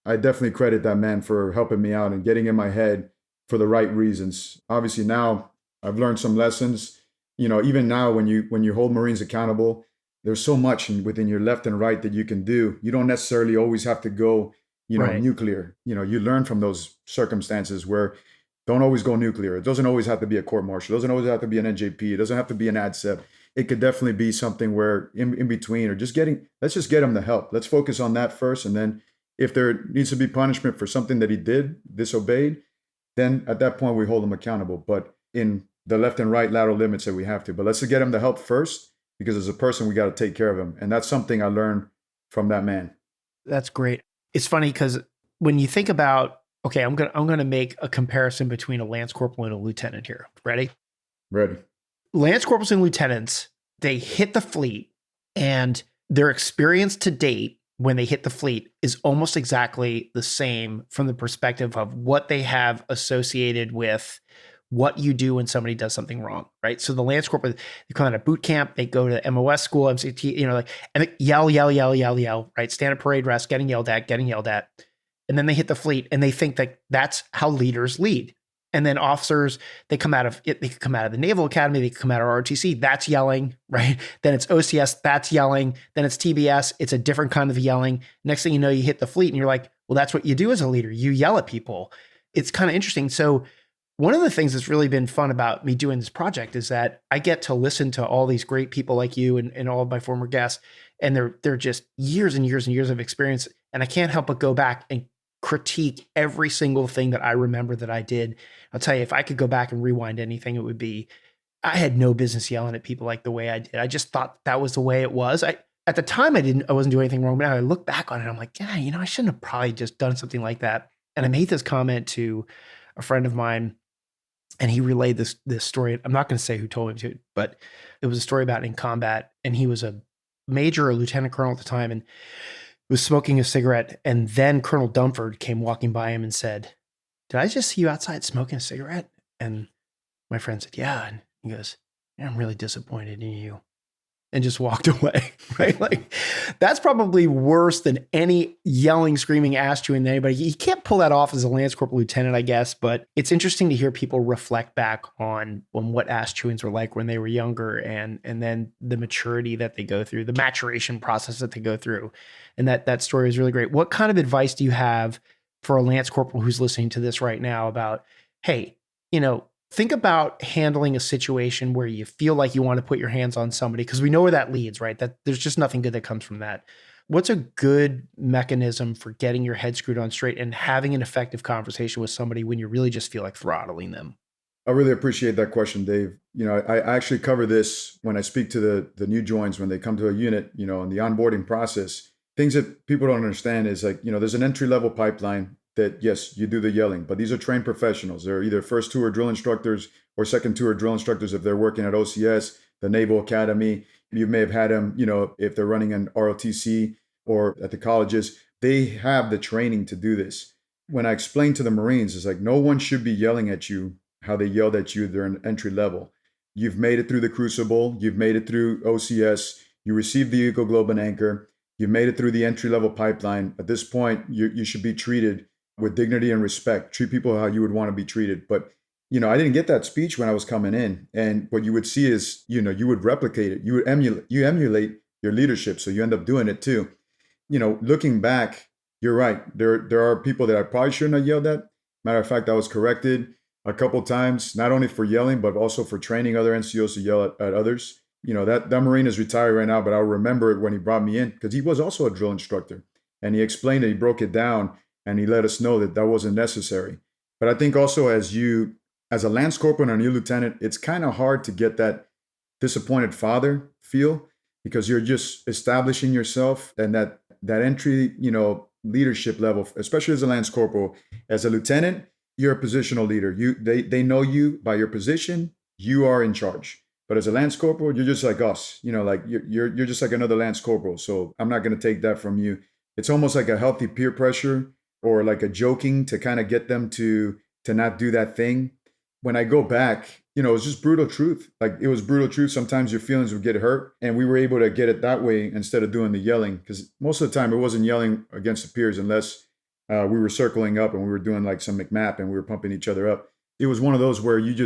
I definitely credit that man for helping me out and getting in my head for the right reasons. Obviously, now I've learned some lessons. Even now when you hold Marines accountable, there's so much within your left and right that you can do. You don't necessarily always have to go Right. nuclear. You learn from those circumstances where don't always go nuclear. It doesn't always have to be a court martial. It doesn't always have to be an NJP. It doesn't have to be an ADSEP. It could definitely be something where in between, or let's just get him the help. Let's focus on that first. And then if there needs to be punishment for something that he disobeyed, then at that point we hold him accountable. But in the left and right lateral limits that we have to. But let's get him the help first, because as a person, we got to take care of him. And that's something I learned from that man. That's great. It's funny because when you think about, okay, I'm gonna make a comparison between a lance corporal and a lieutenant here. Ready? Ready. Lance corporals and lieutenants, they hit the fleet, and their experience to date when they hit the fleet is almost exactly the same from the perspective of what they have associated with what you do when somebody does something wrong, right? So the Lance Corporal, they come out of boot camp, they go to MOS school, MCT, and they yell, right? Standard parade rest, getting yelled at. And then they hit the fleet, and they think that that's how leaders lead. And then officers, they come out of the Naval Academy, they come out of ROTC, that's yelling, right? Then it's OCS, that's yelling. Then it's TBS, it's a different kind of yelling. Next thing you know, you hit the fleet, and you're like, well, that's what you do as a leader. You yell at people. It's kind of interesting. So one of the things that's really been fun about me doing this project is that I get to listen to all these great people like you and all of my former guests, and they're just years and years and years of experience. And I can't help but go back and critique every single thing that I remember that I did. I'll tell you, if I could go back and rewind anything, it would be, I had no business yelling at people like the way I did. I just thought that was the way it was. At the time, I wasn't doing anything wrong, but now I look back on it, I'm like, yeah, I shouldn't have probably just done something like that. And I made this comment to a friend of mine, and he relayed this story. I'm not going to say who told him to, but it was a story about in combat, and he was a major or lieutenant colonel at the time, and was smoking a cigarette. And then Colonel Dunford came walking by him and said, "Did I just see you outside smoking a cigarette?" And my friend said, "Yeah." And he goes, "Yeah, I'm really disappointed in you." And just walked away, right? Like, that's probably worse than any yelling, screaming, ass chewing anybody. You can't pull that off as a Lance Corporal lieutenant, I guess, but it's interesting to hear people reflect back on what ass chewings were like when they were younger, and then the maturity that they go through, the maturation process that they go through. And that story is really great. What kind of advice do you have for a Lance Corporal who's listening to this right now about, hey, think about handling a situation where you feel like you want to put your hands on somebody, because we know where that leads, right? That there's just nothing good that comes from that. What's a good mechanism for getting your head screwed on straight and having an effective conversation with somebody when you really just feel like throttling them? I really appreciate that question, Dave. I actually cover this when I speak to the new joins when they come to a unit, in the onboarding process. Things that people don't understand is like, there's an entry level pipeline. that yes, you do the yelling, but these are trained professionals. They're either first tour drill instructors or second tour drill instructors if they're working at OCS, the Naval Academy. You may have had them, if they're running an ROTC or at the colleges, they have the training to do this. When I explain to the Marines, it's like no one should be yelling at you how they yelled at you during entry level. You've made it through the Crucible. You've made it through OCS. You received the Eagle Globe and Anchor. You've made it through the entry level pipeline. At this point, you should be treated with dignity and respect. Treat people how you would want to be treated. But I didn't get that speech when I was coming in. And what you would see is, you would replicate it. You emulate your leadership. So you end up doing it too. Looking back, you're right. There are people that I probably shouldn't have yelled at. Matter of fact, I was corrected a couple times, not only for yelling, but also for training other NCOs to yell at others. That Marine is retired right now, but I'll remember it when he brought me in because he was also a drill instructor. And he explained it, he broke it down, and he let us know that that wasn't necessary. But I think also as a Lance Corporal and a new lieutenant, it's kind of hard to get that disappointed father feel because you're just establishing yourself and that entry, leadership level, especially as a Lance Corporal. As a lieutenant, you're a positional leader. They know you by your position, you are in charge. But as a Lance Corporal, you're just like us, like you're just like another Lance Corporal. So I'm not going to take that from you. It's almost like a healthy peer pressure or like a joking to kind of get them to not do that thing. When I go back, it was just brutal truth. Like it was brutal truth. Sometimes your feelings would get hurt and we were able to get it that way instead of doing the yelling. Because most of the time it wasn't yelling against the peers unless we were circling up and we were doing like some McMap and we were pumping each other up. It was one of those where it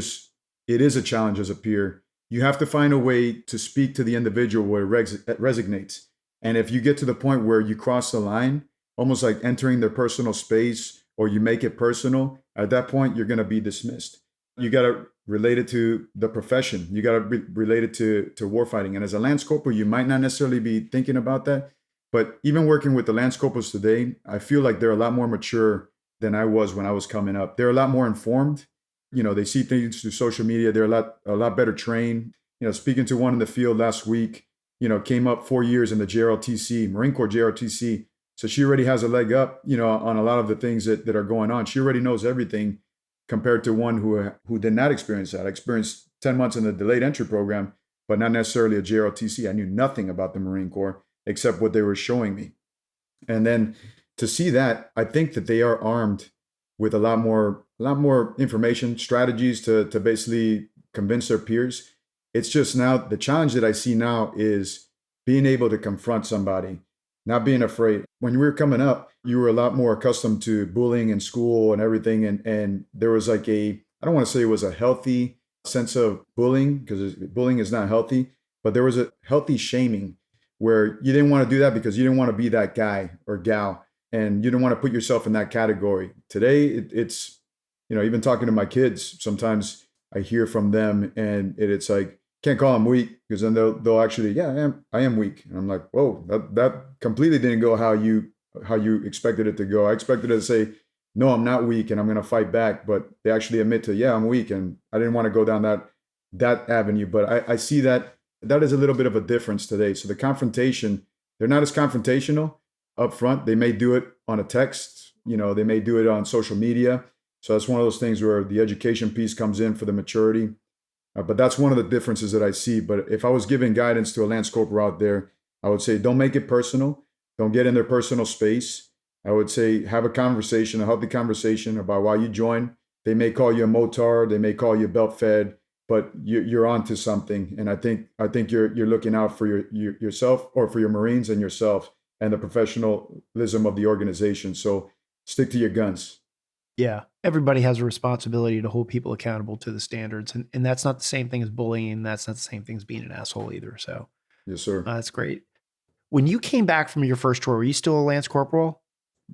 is a challenge as a peer. You have to find a way to speak to the individual where it resonates. And if you get to the point where you cross the line, almost like entering their personal space or you make it personal, at that point, you're going to be dismissed. You got to relate it to the profession. You got to relate it to warfighting. And as a Lance Corporal, you might not necessarily be thinking about that. But even working with the Lance Corporals today, I feel like they're a lot more mature than I was when I was coming up. They're a lot more informed. They see things through social media. They're a lot better trained. Speaking to one in the field last week, came up 4 years in the JROTC, Marine Corps JROTC. So she already has a leg up, on a lot of the things that are going on. She already knows everything compared to one who did not experience that. I experienced 10 months in the delayed entry program, but not necessarily a JROTC. I knew nothing about the Marine Corps except what they were showing me. And then to see that, I think that they are armed with a lot more information, strategies to basically convince their peers. It's just now the challenge that I see now is being able to confront somebody, not being afraid. When you were coming up, you were a lot more accustomed to bullying in school and everything. And there was like I don't want to say it was a healthy sense of bullying because bullying is not healthy, but there was a healthy shaming where you didn't want to do that because you didn't want to be that guy or gal. And you don't want to put yourself in that category. Today, it's, even talking to my kids, sometimes I hear from them and it's like, can't call them weak because then they'll actually, yeah, I am weak. And I'm like, whoa, that completely didn't go how you expected it to go. I expected it to say, no, I'm not weak and I'm going to fight back. But they actually admit to, yeah, I'm weak. And I didn't want to go down that avenue. But I see that is a little bit of a difference today. So the confrontation, they're not as confrontational up front. They may do it on a text, they may do it on social media. So that's one of those things where the education piece comes in for the maturity. But that's one of the differences that I see. But if I was giving guidance to a Lance Corporal out there, I would say, don't make it personal. Don't get in their personal space. I would say, have a conversation, a healthy conversation about why you joined. They may call you a motard. They may call you belt fed, but you're onto something. And I think you're looking out for yourself or for your Marines and yourself and the professionalism of the organization. So stick to your guns. Yeah. Everybody has a responsibility to hold people accountable to the standards. And that's not the same thing as bullying. That's not the same thing as being an asshole either. So yes, sir. That's great. When you came back from your first tour, were you still a Lance Corporal?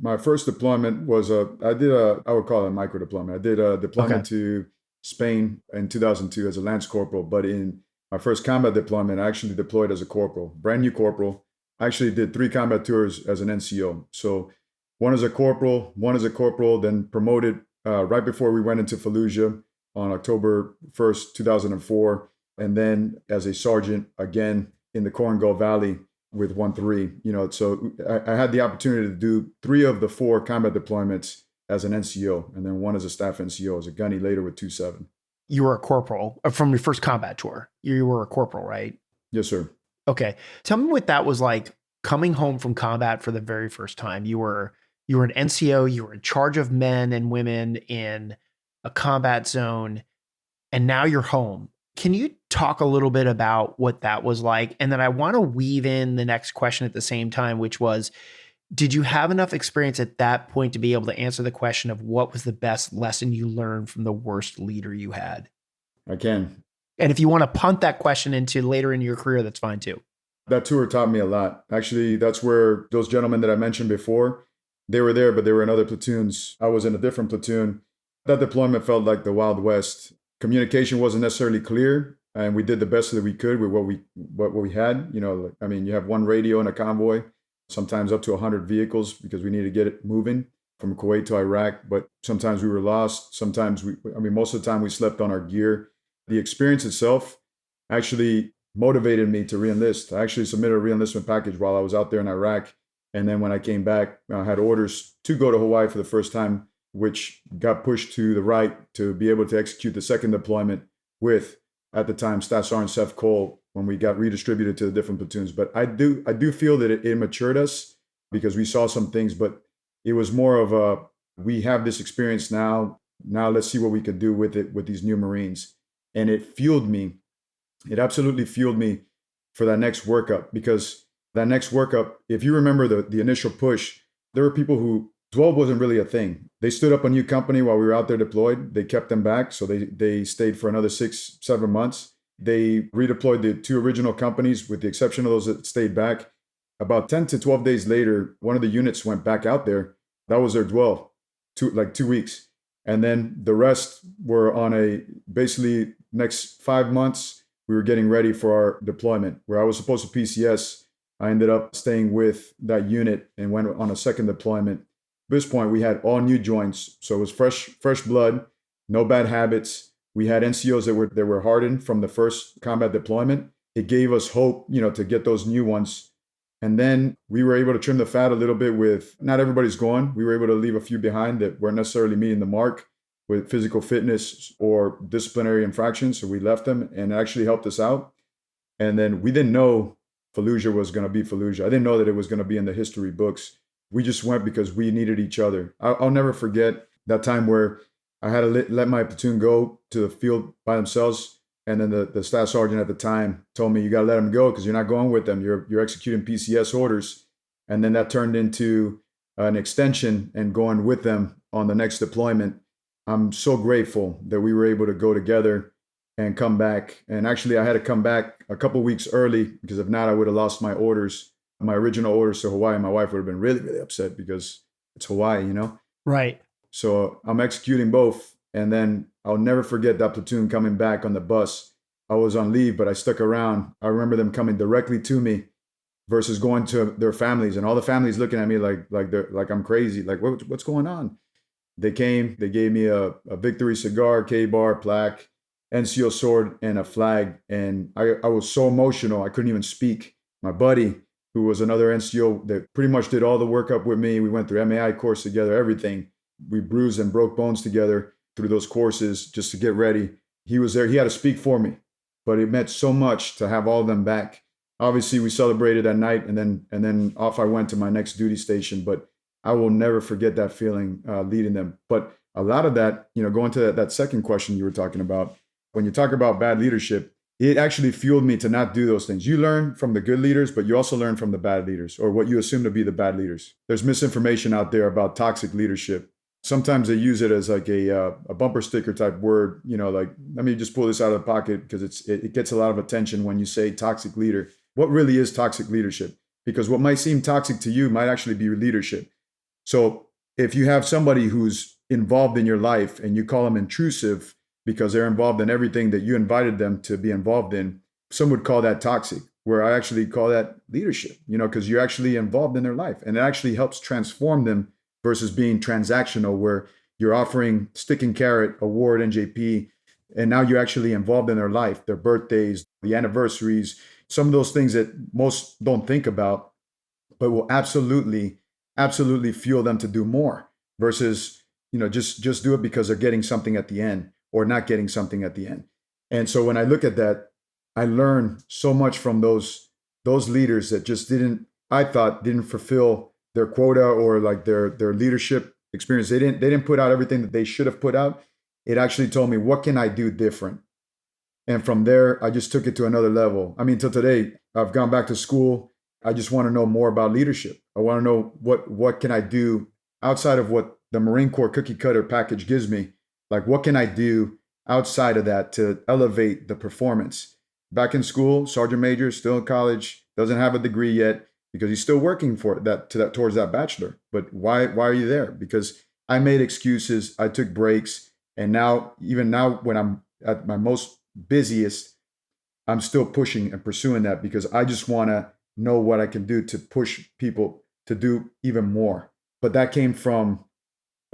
My first deployment was I would call it a micro deployment. I did a deployment to Spain in 2002 as a Lance Corporal, but in my first combat deployment, I actually deployed as a corporal, brand new corporal. I actually did 3 combat tours as an NCO. So one as a corporal, then promoted right before we went into Fallujah on October 1st, 2004. And then as a sergeant again in the Korengal Valley with 1-3. So I had the opportunity to do 3 of the 4 combat deployments as an NCO, and then one as a staff NCO, as a gunny later with 2-7. You were a corporal from your first combat tour. You were a corporal, right? Yes, sir. Okay. Tell me what that was like coming home from combat for the very first time. You were an NCO, you were in charge of men and women in a combat zone, and now you're home. Can you talk a little bit about what that was like? And then I want to weave in the next question at the same time, which was, did you have enough experience at that point to be able to answer the question of what was the best lesson you learned from the worst leader you had? I can. And if you want to punt that question into later in your career, that's fine too. That tour taught me a lot. Actually, that's where those gentlemen that I mentioned before, they were there, but they were in other platoons. I was in a different platoon. That deployment felt like the Wild West. Communication wasn't necessarily clear, and we did the best that we could with what we had. You have one radio in a convoy, sometimes up to 100 vehicles because we needed to get it moving from Kuwait to Iraq. But sometimes we were lost. Sometimes most of the time we slept on our gear. The experience itself actually motivated me to reenlist. I actually submitted a reenlistment package while I was out there in Iraq. And then when I came back, I had orders to go to Hawaii for the first time, which got pushed to the right to be able to execute the second deployment with, at the time, Staff Sergeant Seth Cole, when we got redistributed to the different platoons. But I do feel that it matured us because we saw some things, but it was more of we have this experience now. Now let's see what we could do with it with these new Marines. And it fueled me. It absolutely fueled me for that next workup, because that next workup, if you remember the initial push, there were people who 12 wasn't really a thing. They stood up a new company while we were out there deployed. They kept them back. So they stayed for another 6-7 months. They redeployed the two original companies with the exception of those that stayed back. About 10 to 12 days later, one of the units went back out there. That was their dwell, 2 weeks. And then the rest were on basically next 5 months, we were getting ready for our deployment. Where I was supposed to PCS, I ended up staying with that unit and went on a second deployment. At this point, we had all new joints. So it was fresh blood, no bad habits. We had NCOs that were hardened from the first combat deployment. It gave us hope, to get those new ones. And then we were able to trim the fat a little bit with, not everybody's gone. We were able to leave a few behind that weren't necessarily meeting the mark with physical fitness or disciplinary infractions. So we left them, and it actually helped us out. And then we didn't know Fallujah was going to be Fallujah. I didn't know that it was going to be in the history books. We just went because we needed each other. I'll never forget that time where I had to let my platoon go to the field by themselves. And then the staff sergeant at the time told me, you got to let them go because you're not going with them. You're executing PCS orders. And then that turned into an extension and going with them on the next deployment. I'm so grateful that we were able to go together and come back. And actually, I had to come back a couple weeks early because if not, I would have lost my orders, my original orders to Hawaii. My wife would have been really, really upset because it's Hawaii, Right. So I'm executing both. And then I'll never forget that platoon coming back on the bus. I was on leave, but I stuck around. I remember them coming directly to me versus going to their families, and all the families looking at me like I'm crazy. Like, what's going on? They came, they gave me a victory cigar, K-bar, plaque, NCO sword, and a flag. And I was so emotional, I couldn't even speak. My buddy, who was another NCO that pretty much did all the workup with me, we went through MAI course together, everything. We bruised and broke bones together through those courses just to get ready. He was there. He had to speak for me, but it meant so much to have all of them back. Obviously, we celebrated that night, and then off I went to my next duty station. But I will never forget that feeling leading them. But a lot of that, going to that second question you were talking about, when you talk about bad leadership, it actually fueled me to not do those things. You learn from the good leaders, but you also learn from the bad leaders, or what you assume to be the bad leaders. There's misinformation out there about toxic leadership. Sometimes they use it as like a bumper sticker type word, like, let me just pull this out of the pocket because it gets a lot of attention when you say toxic leader. What really is toxic leadership? Because what might seem toxic to you might actually be leadership. So if you have somebody who's involved in your life and you call them intrusive because they're involved in everything that you invited them to be involved in, some would call that toxic, where I actually call that leadership, because you're actually involved in their life, and it actually helps transform them versus being transactional, where you're offering stick and carrot, award, NJP, and now you're actually involved in their life, their birthdays, the anniversaries, some of those things that most don't think about, but will absolutely fuel them to do more versus just do it because they're getting something at the end or not getting something at the end. And so when I look at that, I learned so much from those leaders that just didn't fulfill their quota or like their leadership experience. They didn't put out everything that they should have put out. It actually told me, what can I do different? And from there, I just took it to another level. I mean, till today, I've gone back to school. I just want to know more about leadership. I want to know what can I do outside of what the Marine Corps cookie cutter package gives me. Like, what can I do outside of that to elevate the performance? Back in school, sergeant major, still in college, doesn't have a degree yet because he's still working for that towards that bachelor. But why are you there? Because I made excuses, I took breaks, and now, even now, when I'm at my most busiest, I'm still pushing and pursuing that because I just want to know what I can do to push people to do even more. But that came from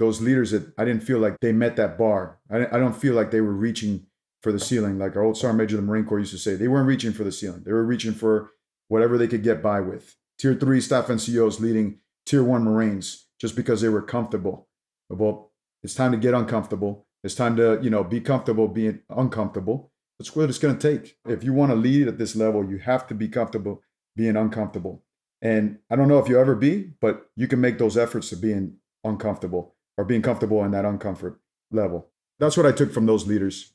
those leaders that I didn't feel like they met that bar. I don't feel like they were reaching for the ceiling. Like our old Sergeant Major of the Marine Corps used to say, they weren't reaching for the ceiling. They were reaching for whatever they could get by with. Tier 3 staff NCOs leading Tier 1 Marines just because they were comfortable. Well, it's time to get uncomfortable. It's time to, be comfortable being uncomfortable. That's what it's going to take. If you want to lead at this level, you have to be comfortable being uncomfortable. And I don't know if you'll ever be, but you can make those efforts to being uncomfortable or being comfortable in that uncomfort level. That's what I took from those leaders.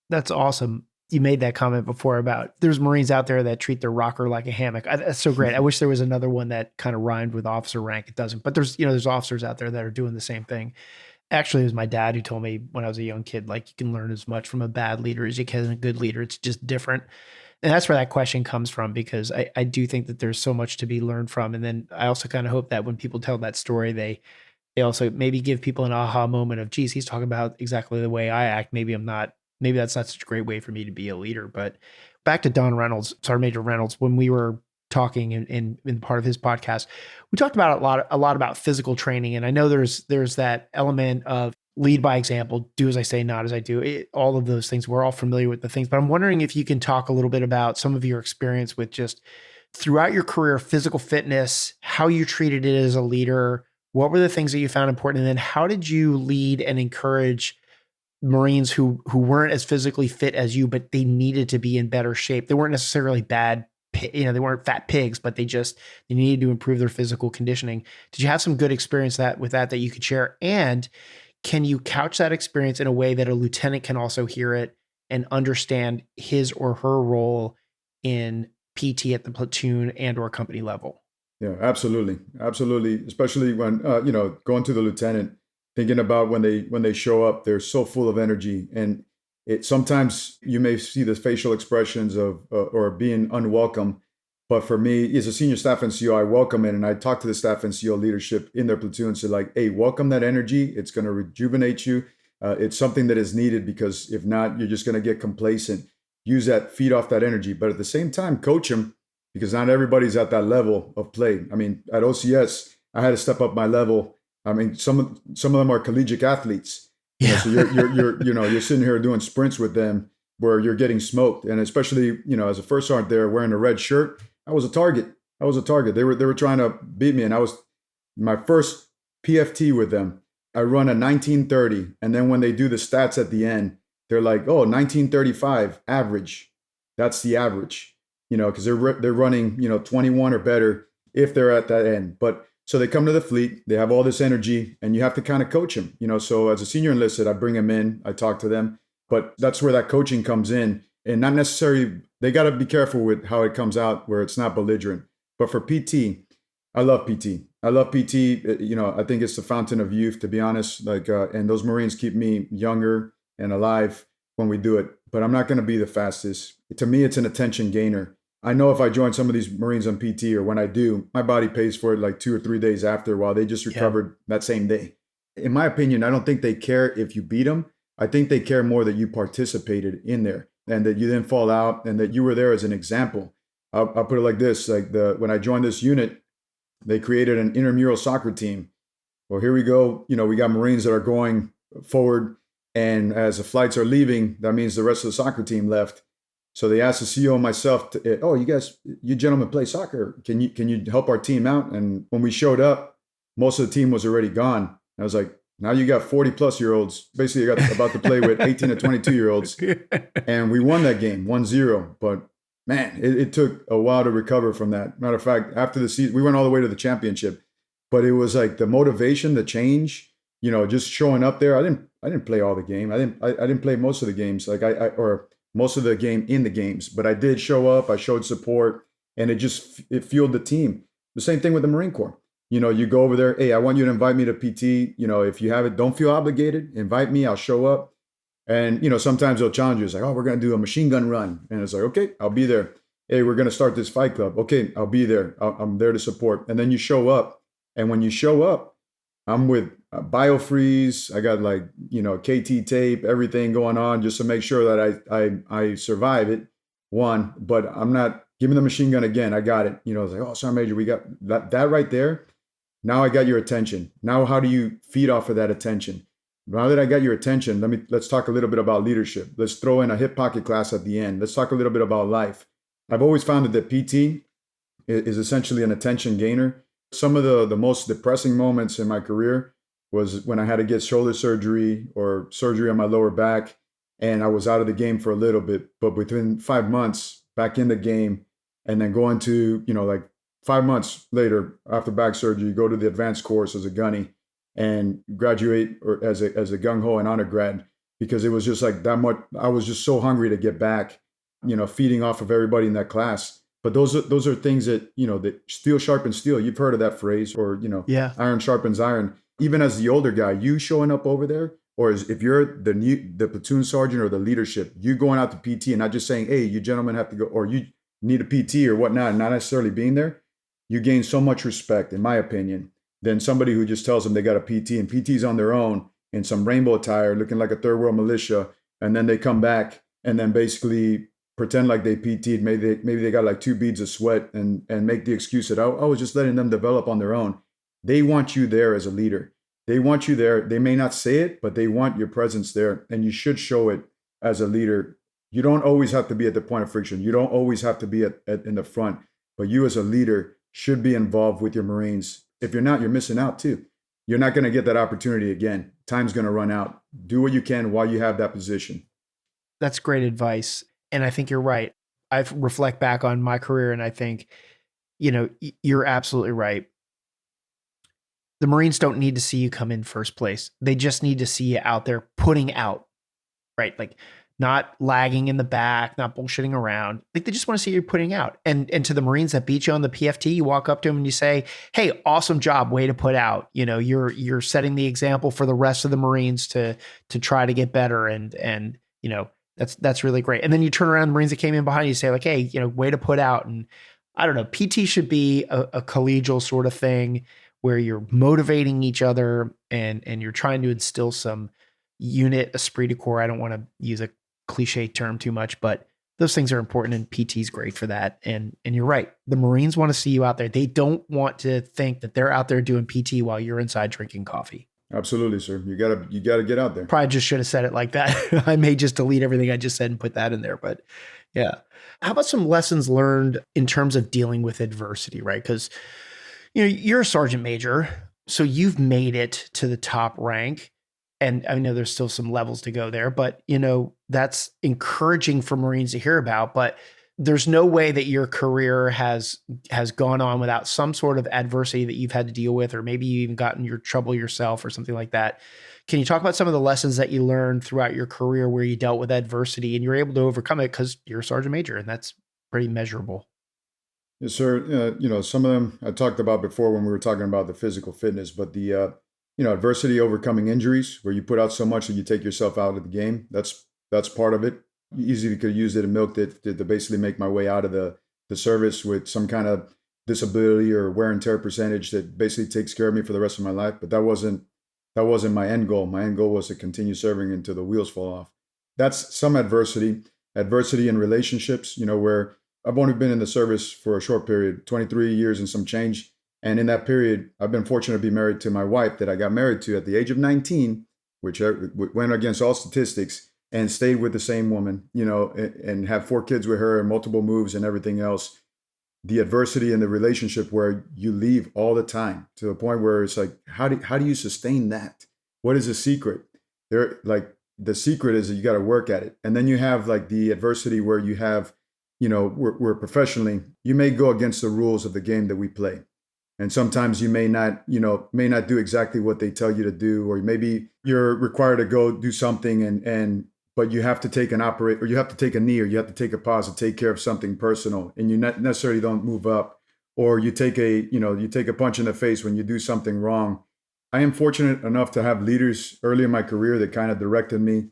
That's awesome. You made that comment before about there's Marines out there that treat their rocker like a hammock. That's so great. I wish there was another one that kind of rhymed with officer rank. It doesn't, but there's officers out there that are doing the same thing. Actually, it was my dad who told me when I was a young kid, like, you can learn as much from a bad leader as you can a good leader. It's just different. And that's where that question comes from, because I do think that there's so much to be learned from. And then I also kind of hope that when people tell that story, they also maybe give people an aha moment of, geez, he's talking about exactly the way I act. Maybe that's not such a great way for me to be a leader. But back to Don Reynolds, Sergeant Major Reynolds, when we were talking in part of his podcast, we talked about a lot about physical training. And I know there's that element of lead by example, do as I say, not as I do, all of those things. We're all familiar with the things, but I'm wondering if you can talk a little bit about some of your experience with just throughout your career, physical fitness, how you treated it as a leader, what were the things that you found important? And then how did you lead and encourage Marines who weren't as physically fit as you, but they needed to be in better shape? They weren't necessarily bad, they weren't fat pigs, but they needed to improve their physical conditioning. Did you have some good experience with that you could share? And can you couch that experience in a way that a lieutenant can also hear it and understand his or her role in PT at the platoon and or company level? Yeah, absolutely. Absolutely. Especially when, going to the lieutenant, thinking about when they show up, they're so full of energy. And sometimes you may see the facial expressions of, or being unwelcome. But for me, as a senior staff NCO, I welcome it. And I talk to the staff NCO leadership in their platoon and say, like, hey, welcome that energy. It's going to rejuvenate you. It's something that is needed, because if not, you're just going to get complacent. Use that, feed off that energy. But at the same time, coach them, because not everybody's at that level of play. I mean, at OCS, I had to step up my level. I mean, some of them are collegiate athletes. Yeah. So you're sitting here doing sprints with them where you're getting smoked. And especially, as a first sergeant there wearing a red shirt, I was a target. They were trying to beat me. And I was my first PFT with them. I run a 1930. And then when they do the stats at the end, they're like, oh, 1935 average. That's the average, because they're running, 21 or better if they're at that end. But so they come to the fleet, they have all this energy, and you have to kind of coach them, So as a senior enlisted, I bring them in, I talk to them, but that's where that coaching comes in. And not necessarily, they got to be careful with how it comes out where it's not belligerent. But for PT, I love PT. I think it's the fountain of youth, to be honest. And those Marines keep me younger and alive when we do it. But I'm not going to be the fastest. To me, it's an attention gainer. I know if I join some of these Marines on PT, or when I do, my body pays for it like 2 or 3 days after, while they just recovered that same day. In my opinion, I don't think they care if you beat them. I think they care more that you participated in there and that you didn't fall out and that you were there as an example. I'll put it like this: when I joined this unit, they created an intramural soccer team. Well, here we go. We got Marines that are going forward, and as the flights are leaving, that means the rest of the soccer team left. So they asked the CEO and myself, oh, you gentlemen play soccer. Can you help our team out? And when we showed up, most of the team was already gone. I was like, Now you got 40 plus year olds. Basically, you got about to play with 18 to 22 year olds. And we won that game 1-0. But man, it took a while to recover from that. Matter of fact, after the season, we went all the way to the championship. But it was like the motivation, the change, just showing up there. I didn't play all the game. I didn't play most of the games, or most of the game in the games. But I did show up. I showed support, and it fueled the team. The same thing with the Marine Corps. You go over there. Hey, I want you to invite me to PT. If you have it, don't feel obligated. Invite me. I'll show up. And sometimes they'll challenge you. It's like, oh, we're gonna do a machine gun run, and it's like, okay, I'll be there. Hey, we're gonna start this fight club. Okay, I'll be there. I'm there to support. And then you show up, and when you show up, I'm with biofreeze. I got KT tape, everything going on just to make sure that I survive it. One, but I'm not. Give me the machine gun again. I got it. It's like, oh, Sergeant Major, we got that right there. Now I got your attention. Now how do you feed off of that attention? Now that I got your attention, let's talk a little bit about leadership. Let's throw in a hip pocket class at the end. Let's talk a little bit about life. I've always found that PT is essentially an attention gainer. Some of the most depressing moments in my career was when I had to get shoulder surgery or surgery on my lower back, and I was out of the game for a little bit. But within 5 months, back in the game, and then going to, 5 months later after back surgery, go to the advanced course as a gunny and graduate or as a gung ho and honor grad, because it was just like that much. I was just so hungry to get back, feeding off of everybody in that class. But those are things that, that steel sharpens steel. You've heard of that phrase, or, Yeah. Iron sharpens iron. Even as the older guy, you showing up over there, or if you're the platoon sergeant or the leadership, you going out to PT and not just saying, hey, you gentlemen have to go, or you need a PT or whatnot, and not necessarily being there, you gain so much respect, in my opinion, than somebody who just tells them they got a PT, and PT's on their own in some rainbow attire looking like a third world militia, and then they come back and then basically pretend like they PT'd. Maybe they got like 2 beads of sweat and make the excuse that I was just letting them develop on their own. They want you there as a leader. They want you there. They may not say it, but they want your presence there, and you should show it as a leader. You don't always have to be at the point of friction. You don't always have to be in the front, but you as a leader should be involved with your Marines. If you're not, you're missing out too. You're not going to get that opportunity again. Time's going to run out. Do what you can while you have that position. That's great advice. And I think you're right. I reflect back on my career and I think, you're absolutely right. The Marines don't need to see you come in first place. They just need to see you out there putting out, right? Like not lagging in the back, not bullshitting around. Like they just want to see you putting out. And to the Marines that beat you on the PFT, you walk up to them and you say, hey, awesome job, way to put out. You're setting the example for the rest of the Marines to try to get better. And that's really great. And then you turn around, the Marines that came in behind you say like, hey, way to put out. And I don't know, PT should be a collegial sort of thing where you're motivating each other and you're trying to instill some unit esprit de corps. I don't want to use a cliche term too much, but those things are important and PT's great for that. And you're right. The Marines want to see you out there. They don't want to think that they're out there doing PT while you're inside drinking coffee. Absolutely, sir. You gotta get out there. Probably just should have said it like that. I may just delete everything I just said and put that in there, but yeah. How about some lessons learned in terms of dealing with adversity, right? Because, you're a sergeant major, so you've made it to the top rank. And I know there's still some levels to go there, but that's encouraging for Marines to hear about. But there's no way that your career has gone on without some sort of adversity that you've had to deal with, or maybe you even gotten your trouble yourself or something like that. Can you talk about some of the lessons that you learned throughout your career where you dealt with adversity and you're able to overcome it because you're a sergeant major, and that's pretty measurable? Yes, sir. Some of them I talked about before when we were talking about the physical fitness, but the adversity, overcoming injuries, where you put out so much that you take yourself out of the game. That's part of it. Easily could use it and milked it to basically make my way out of the service with some kind of disability or wear and tear percentage that basically takes care of me for the rest of my life. But that wasn't my end goal. My end goal was to continue serving until the wheels fall off. That's some adversity. Adversity in relationships, where I've only been in the service for a short period, 23 years and some change. And in that period, I've been fortunate to be married to my wife that I got married to at the age of 19, which went against all statistics, and stayed with the same woman, and have 4 kids with her and multiple moves and everything else. The adversity in the relationship where you leave all the time to the point where it's like, how do you sustain that? what is the secret? There, like the secret is that you got to work at it. And then you have like the adversity where you have, we're professionally, you may go against the rules of the game that we play. And sometimes you may not, may not do exactly what they tell you to do, or maybe you're required to go do something but you have to take or you have to take a knee, or you have to take a pause to take care of something personal, and you not necessarily don't move up, or you take a punch in the face when you do something wrong. I am fortunate enough to have leaders early in my career that kind of directed me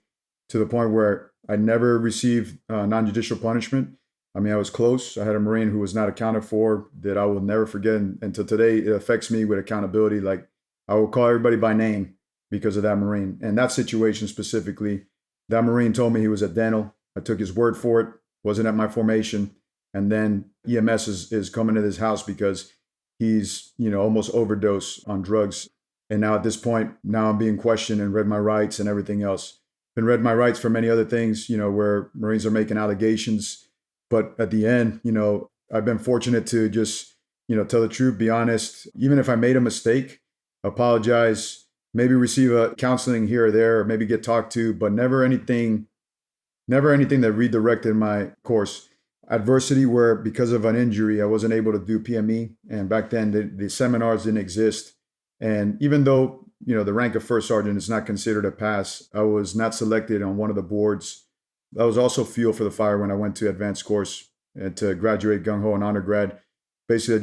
to the point where I never received non-judicial punishment. I mean, I was close. I had a Marine who was not accounted for that I will never forget. And to today, it affects me with accountability. Like, I will call everybody by name because of that Marine. And that situation specifically, that Marine told me he was at dental. I took his word for it, wasn't at my formation. And then EMS is coming to his house because he's, almost overdosed on drugs. And now at this point, now I'm being questioned and read my rights and everything else. Been read my rights for many other things, where Marines are making allegations. But at the end, I've been fortunate to just, tell the truth, be honest. Even if I made a mistake, apologize, maybe receive a counseling here or there, or maybe get talked to, but never anything that redirected my course. Adversity where because of an injury, I wasn't able to do PME. And back then, the seminars didn't exist. And even though, the rank of first sergeant is not considered a pass, I was not selected on one of the boards. That was also fuel for the fire when I went to advanced course and to graduate gung-ho and honor grad. Basically,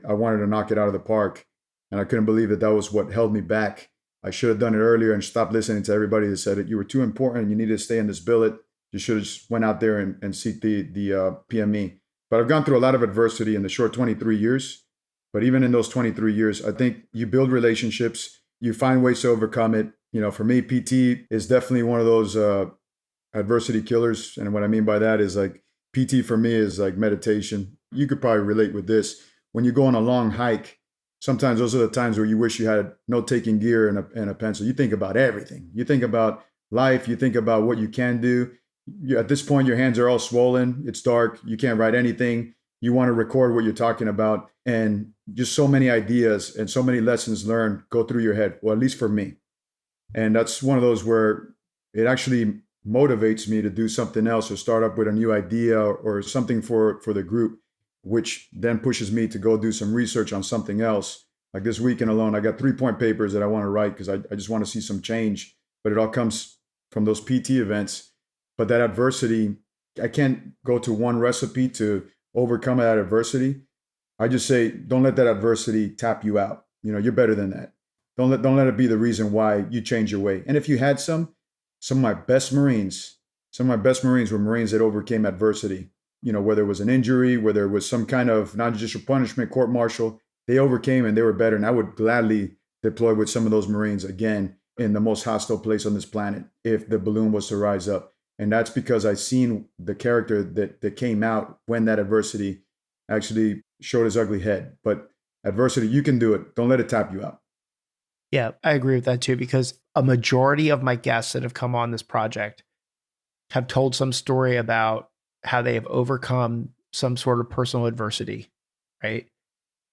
I wanted to knock it out of the park. And I couldn't believe that was what held me back. I should have done it earlier and stopped listening to everybody that said that you were too important. You needed to stay in this billet. You should have just went out there and seek the PME. But I've gone through a lot of adversity in the short 23 years. But even in those 23 years, I think you build relationships, you find ways to overcome it. For me, PT is definitely one of those adversity killers. And what I mean by that is like PT for me is like meditation. You could probably relate with this. When you go on a long hike, sometimes those are the times where you wish you had note-taking gear and a pencil. You think about everything. You think about life. You think about what you can do. At this point, your hands are all swollen. It's dark. You can't write anything. You want to record what you're talking about. And just so many ideas and so many lessons learned go through your head, well, at least for me. And that's one of those where it actually motivates me to do something else or start up with a new idea or something for the group, which then pushes me to go do some research on something else. Like this weekend alone, I got 3-point papers that I want to write because I just want to see some change. But it all comes from those PT events. But that adversity, I can't go to one recipe to overcome that adversity. I just say, don't let that adversity tap you out. You're better than that. Don't let it be the reason why you change your way. And if you had some of my best Marines were Marines that overcame adversity. Whether it was an injury, whether it was some kind of non-judicial punishment, court-martial, they overcame and they were better. And I would gladly deploy with some of those Marines again in the most hostile place on this planet if the balloon was to rise up. And that's because I've seen the character that came out when that adversity actually showed its ugly head. But adversity, you can do it. Don't let it tap you out. Yeah, I agree with that too, because a majority of my guests that have come on this project have told some story about how they have overcome some sort of personal adversity, right?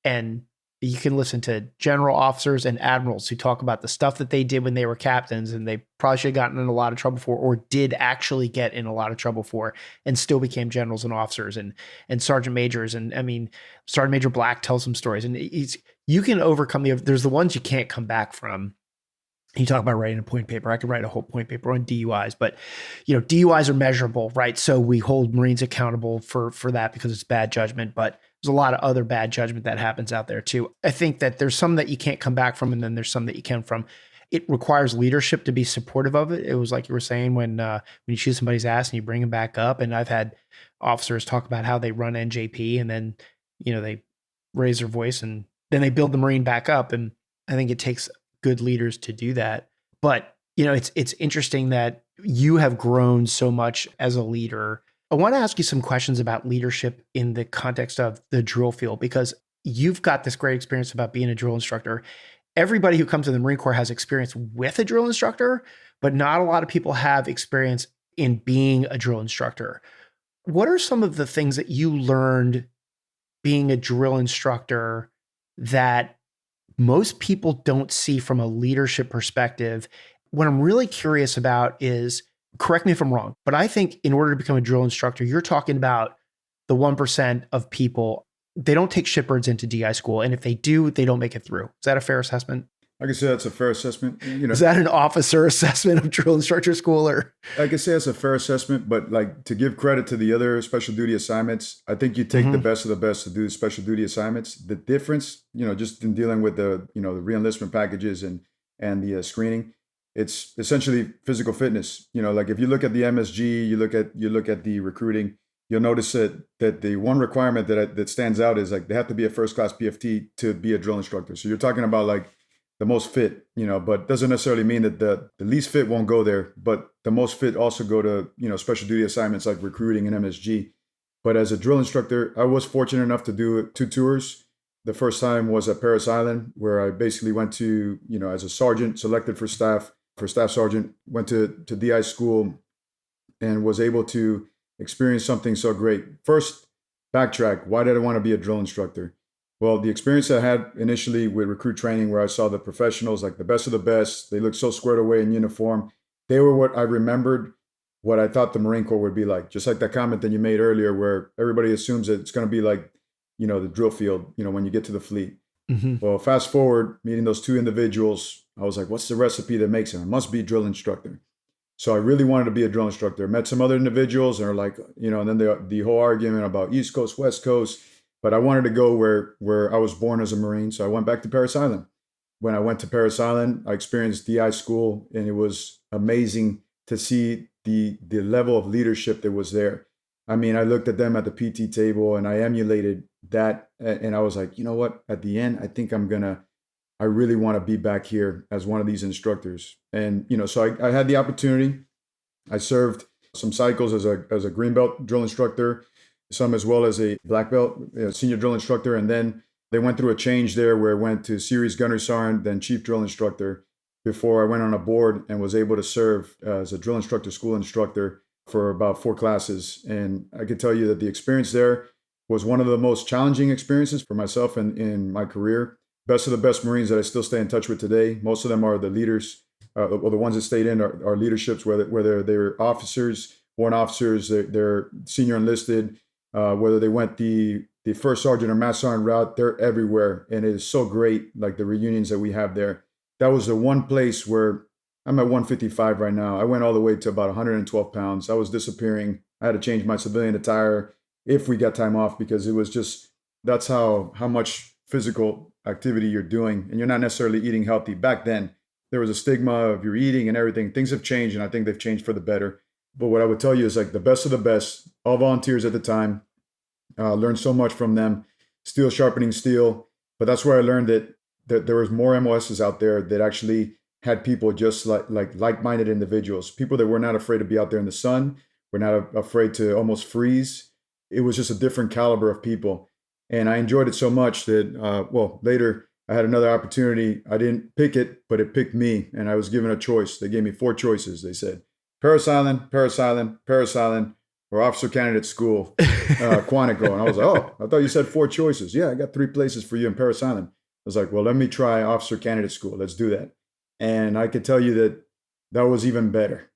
And you can listen to general officers and admirals who talk about the stuff that they did when they were captains and they probably should have gotten in a lot of trouble for, or did actually get in a lot of trouble for, and still became generals and officers and sergeant majors. And I mean, Sergeant Major Black tells some stories, and you can overcome there's the ones you can't come back from. You talk about writing a point paper. I could write a whole point paper on DUIs, but DUIs are measurable, right? So we hold Marines accountable for that because it's bad judgment, but there's a lot of other bad judgment that happens out there too. I think that there's some that you can't come back from, and then there's some that you can from. It requires leadership to be supportive of it. It was like you were saying when you shoot somebody's ass and you bring them back up. And I've had officers talk about how they run NJP and then they raise their voice and then they build the Marine back up. And I think it takes good leaders to do that. But it's interesting that you have grown so much as a leader. I want to ask you some questions about leadership in the context of the drill field, because you've got this great experience about being a drill instructor. Everybody who comes to the Marine Corps has experience with a drill instructor, but not a lot of people have experience in being a drill instructor. What are some of the things that you learned being a drill instructor that most people don't see from a leadership perspective. What I'm really curious about is, correct me if I'm wrong, but I think in order to become a drill instructor, you're talking about the 1% of people, they don't take shipbirds into DI school. And if they do, they don't make it through. Is that a fair assessment? I can say that's a fair assessment. Is that an officer assessment of drill instructor school, or? I can say that's a fair assessment, but like to give credit to the other special duty assignments, I think you take the best of the best to do special duty assignments. The difference, just in dealing with the reenlistment packages and the screening, it's essentially physical fitness. Like if you look at the MSG, you look at the recruiting, you'll notice that the one requirement that stands out is like they have to be a first class PFT to be a drill instructor. So you're talking about like the most fit, but doesn't necessarily mean that the least fit won't go there, but the most fit also go to, special duty assignments like recruiting and MSG. But as a drill instructor, I was fortunate enough to do 2 tours. The first time was at Parris Island, where I basically went to, as a sergeant, selected for staff sergeant, went to DI school and was able to experience something so great. First, backtrack. Why did I want to be a drill instructor? Well, the experience I had initially with recruit training, where I saw the professionals, like the best of the best, they looked so squared away in uniform. They were what I remembered, what I thought the Marine Corps would be like. Just like that comment that you made earlier, where everybody assumes that it's going to be like, the drill field, when you get to the fleet. Mm-hmm. Well, fast forward, meeting those 2 individuals, I was like, what's the recipe that makes it? I must be a drill instructor. So I really wanted to be a drill instructor. Met some other individuals and are like, and then the whole argument about East Coast, West Coast. But I wanted to go where I was born as a Marine. So I went back to Parris Island. When I went to Parris Island, I experienced DI school, and it was amazing to see the level of leadership that was there. I mean, I looked at them at the PT table and I emulated that. And I was like, you know what? At the end, I think I really want to be back here as one of these instructors. And, so I had the opportunity. I served some cycles as a green belt drill instructor, some as well as a black belt senior drill instructor. And then they went through a change there where I went to series gunnery sergeant, then chief drill instructor, before I went on a board and was able to serve as a drill instructor, school instructor for about 4 classes. And I could tell you that the experience there was one of the most challenging experiences for myself in my career. Best of the best Marines that I still stay in touch with today. Most of them are the leaders, or the ones that stayed in are leaderships, whether they're officers, warrant officers, they're senior enlisted, whether they went the first sergeant or master sergeant route, they're everywhere. And it is so great, like the reunions that we have there. That was the one place where I'm at 155 right now. I went all the way to about 112 pounds. I was disappearing. I had to change my civilian attire if we got time off, because it was just, that's how much physical activity you're doing, and you're not necessarily eating healthy. Back then, there was a stigma of your eating and everything. Things have changed, and I think they've changed for the better. But what I would tell you is like the best of the best, all volunteers at the time, learned so much from them, steel sharpening steel. But that's where I learned that there was more MOSs out there that actually had people just like-minded individuals, people that were not afraid to be out there in the sun, were not afraid to almost freeze. It was just a different caliber of people. And I enjoyed it so much that, later I had another opportunity. I didn't pick it, but it picked me, and I was given a choice. They gave me 4 choices. They said, Parris Island, Parris Island, Parris Island, or Officer Candidate School, Quantico. And I was like, oh, I thought you said 4 choices. Yeah, I got 3 places for you in Parris Island. I was like, well, let me try Officer Candidate School. Let's do that. And I could tell you that was even better.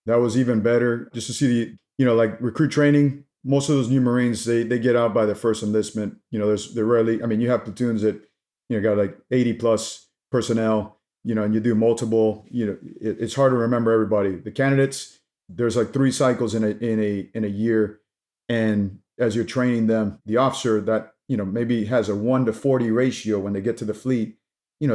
That was even better just to see like recruit training. Most of those new Marines, they get out by their first enlistment. They're rarely, you have platoons that, got like 80 plus personnel, and you do multiple, it's hard to remember everybody. The candidates, there's like 3 cycles in a year. And as you're training them, the officer that, maybe has a 1-to-40 ratio when they get to the fleet,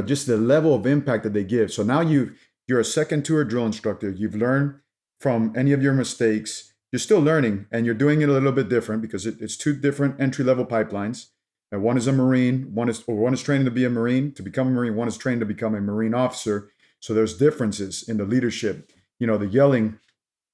just the level of impact that they give. So now you're a second tour drill instructor. You've learned from any of your mistakes. You're still learning, and you're doing it a little bit different because it's 2 different entry-level pipelines. And one is a Marine, one is training to be a Marine, to become a Marine, one is trained to become a Marine officer. So there's differences in the leadership. The yelling,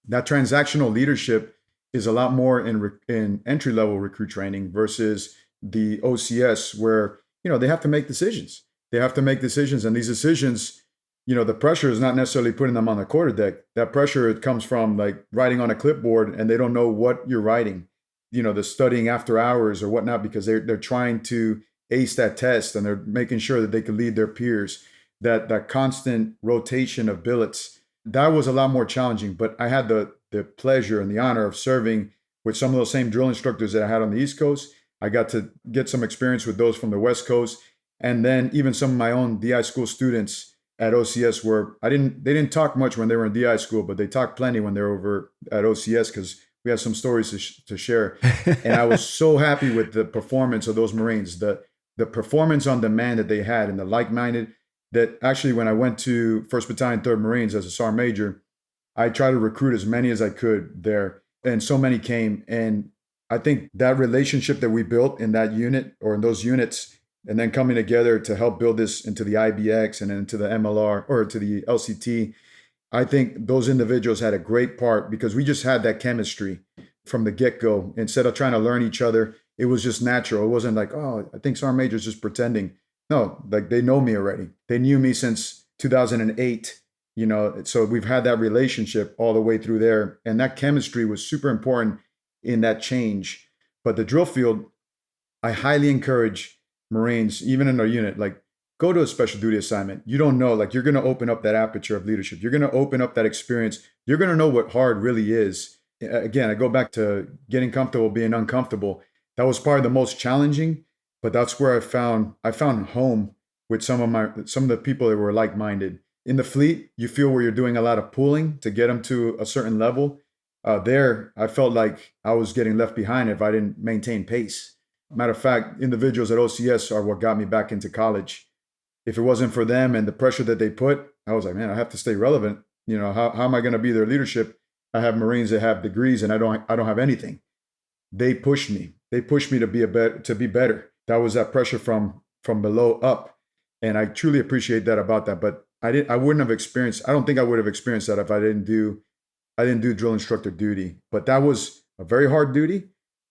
that transactional leadership is a lot more in entry-level recruit training versus the OCS, where, they have to make decisions. They have to make decisions, and these decisions, the pressure is not necessarily putting them on the quarterdeck. That pressure, it comes from like writing on a clipboard, and they don't know what you're writing, the studying after hours or whatnot, because they're trying to ace that test and they're making sure that they could lead their peers. That constant rotation of billets, that was a lot more challenging. But I had the pleasure and the honor of serving with some of those same drill instructors that I had on the East Coast. I got to get some experience with those from the West Coast. And then even some of my own DI school students at OCS they didn't talk much when they were in DI school, but they talked plenty when they were over at OCS because we had some stories to share. And I was so happy with the performance of those Marines, the performance on demand that they had and the like-minded, that actually when I went to 1st Battalion, 3rd Marines as a Sergeant Major, I tried to recruit as many as I could there. And so many came. And I think that relationship that we built in that unit or in those units, and then coming together to help build this into the IBX and then into the MLR or to the LCT, I think those individuals had a great part because we just had that chemistry from the get-go. Instead of trying to learn each other, it was just natural. It wasn't like, oh, I think Sergeant Major's just pretending. No, like they know me already. They knew me since 2008, so we've had that relationship all the way through there. And that chemistry was super important in that change. But the drill field, I highly encourage Marines, even in our unit, like go to a special duty assignment. You don't know, like you're going to open up that aperture of leadership. You're going to open up that experience. You're going to know what hard really is. Again, I go back to getting comfortable, being uncomfortable. That was probably the most challenging, but that's where I found home with some of the people that were like-minded. In the fleet, you feel where you're doing a lot of pulling to get them to a certain level. There, I felt like I was getting left behind if I didn't maintain pace. Matter of fact, individuals at OCS are what got me back into college. If it wasn't for them and the pressure that they put, I was like, man, I have to stay relevant. How am I going to be their leadership? I have Marines that have degrees and I don't have anything. They pushed me. They pushed me to be better. That was that pressure from below up. And I truly appreciate that about that. But I don't think I would have experienced that if I didn't do drill instructor duty. But that was a very hard duty,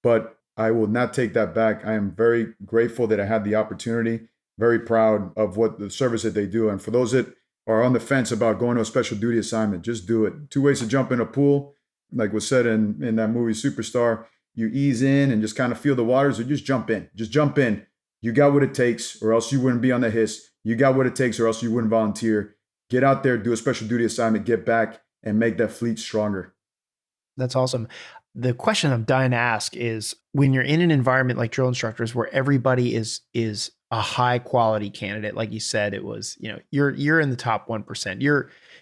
but I will not take that back. I am very grateful that I had the opportunity, very proud of what the service that they do. And for those that are on the fence about going to a special duty assignment, just do it. 2 ways to jump in a pool, like was said in that movie Superstar. You ease in and just kind of feel the waters, or just jump in. Just jump in. You got what it takes, or else you wouldn't be on the HIS. You got what it takes, or else you wouldn't volunteer. Get out there, do a special duty assignment, get back, and make that fleet stronger. That's awesome. The question I'm dying to ask is, when you're in an environment like drill instructors where everybody is a high quality candidate, like you said, it was, you're in the top 1%.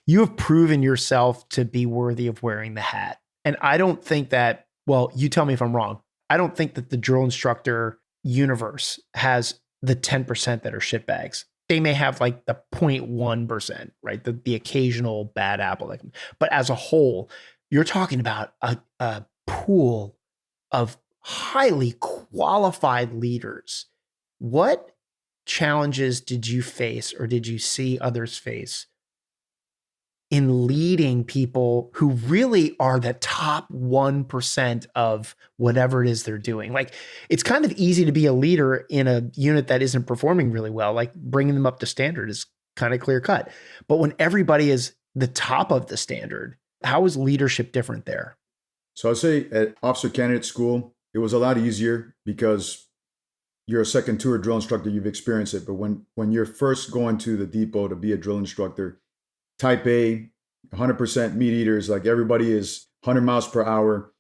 You have proven yourself to be worthy of wearing the hat. And I don't think that, well, you tell me if I'm wrong, I don't think that the drill instructor universe has the 10% that are shitbags. They may have like the 0.1%, right? The occasional bad apple. But as a whole, you're talking about a pool of highly qualified leaders. What challenges did you face, or did you see others face, in leading people who really are the top 1% of whatever it is they're doing? Like, it's kind of easy to be a leader in a unit that isn't performing really well. Like, bringing them up to standard is kind of clear cut. But when everybody is the top of the standard, how is leadership different there? So I'd say at officer candidate school, it was a lot easier because you're a second tour drill instructor, you've experienced it. But when you're first going to the depot to be a drill instructor, type A, 100% meat eaters, like everybody is 100 miles per hour.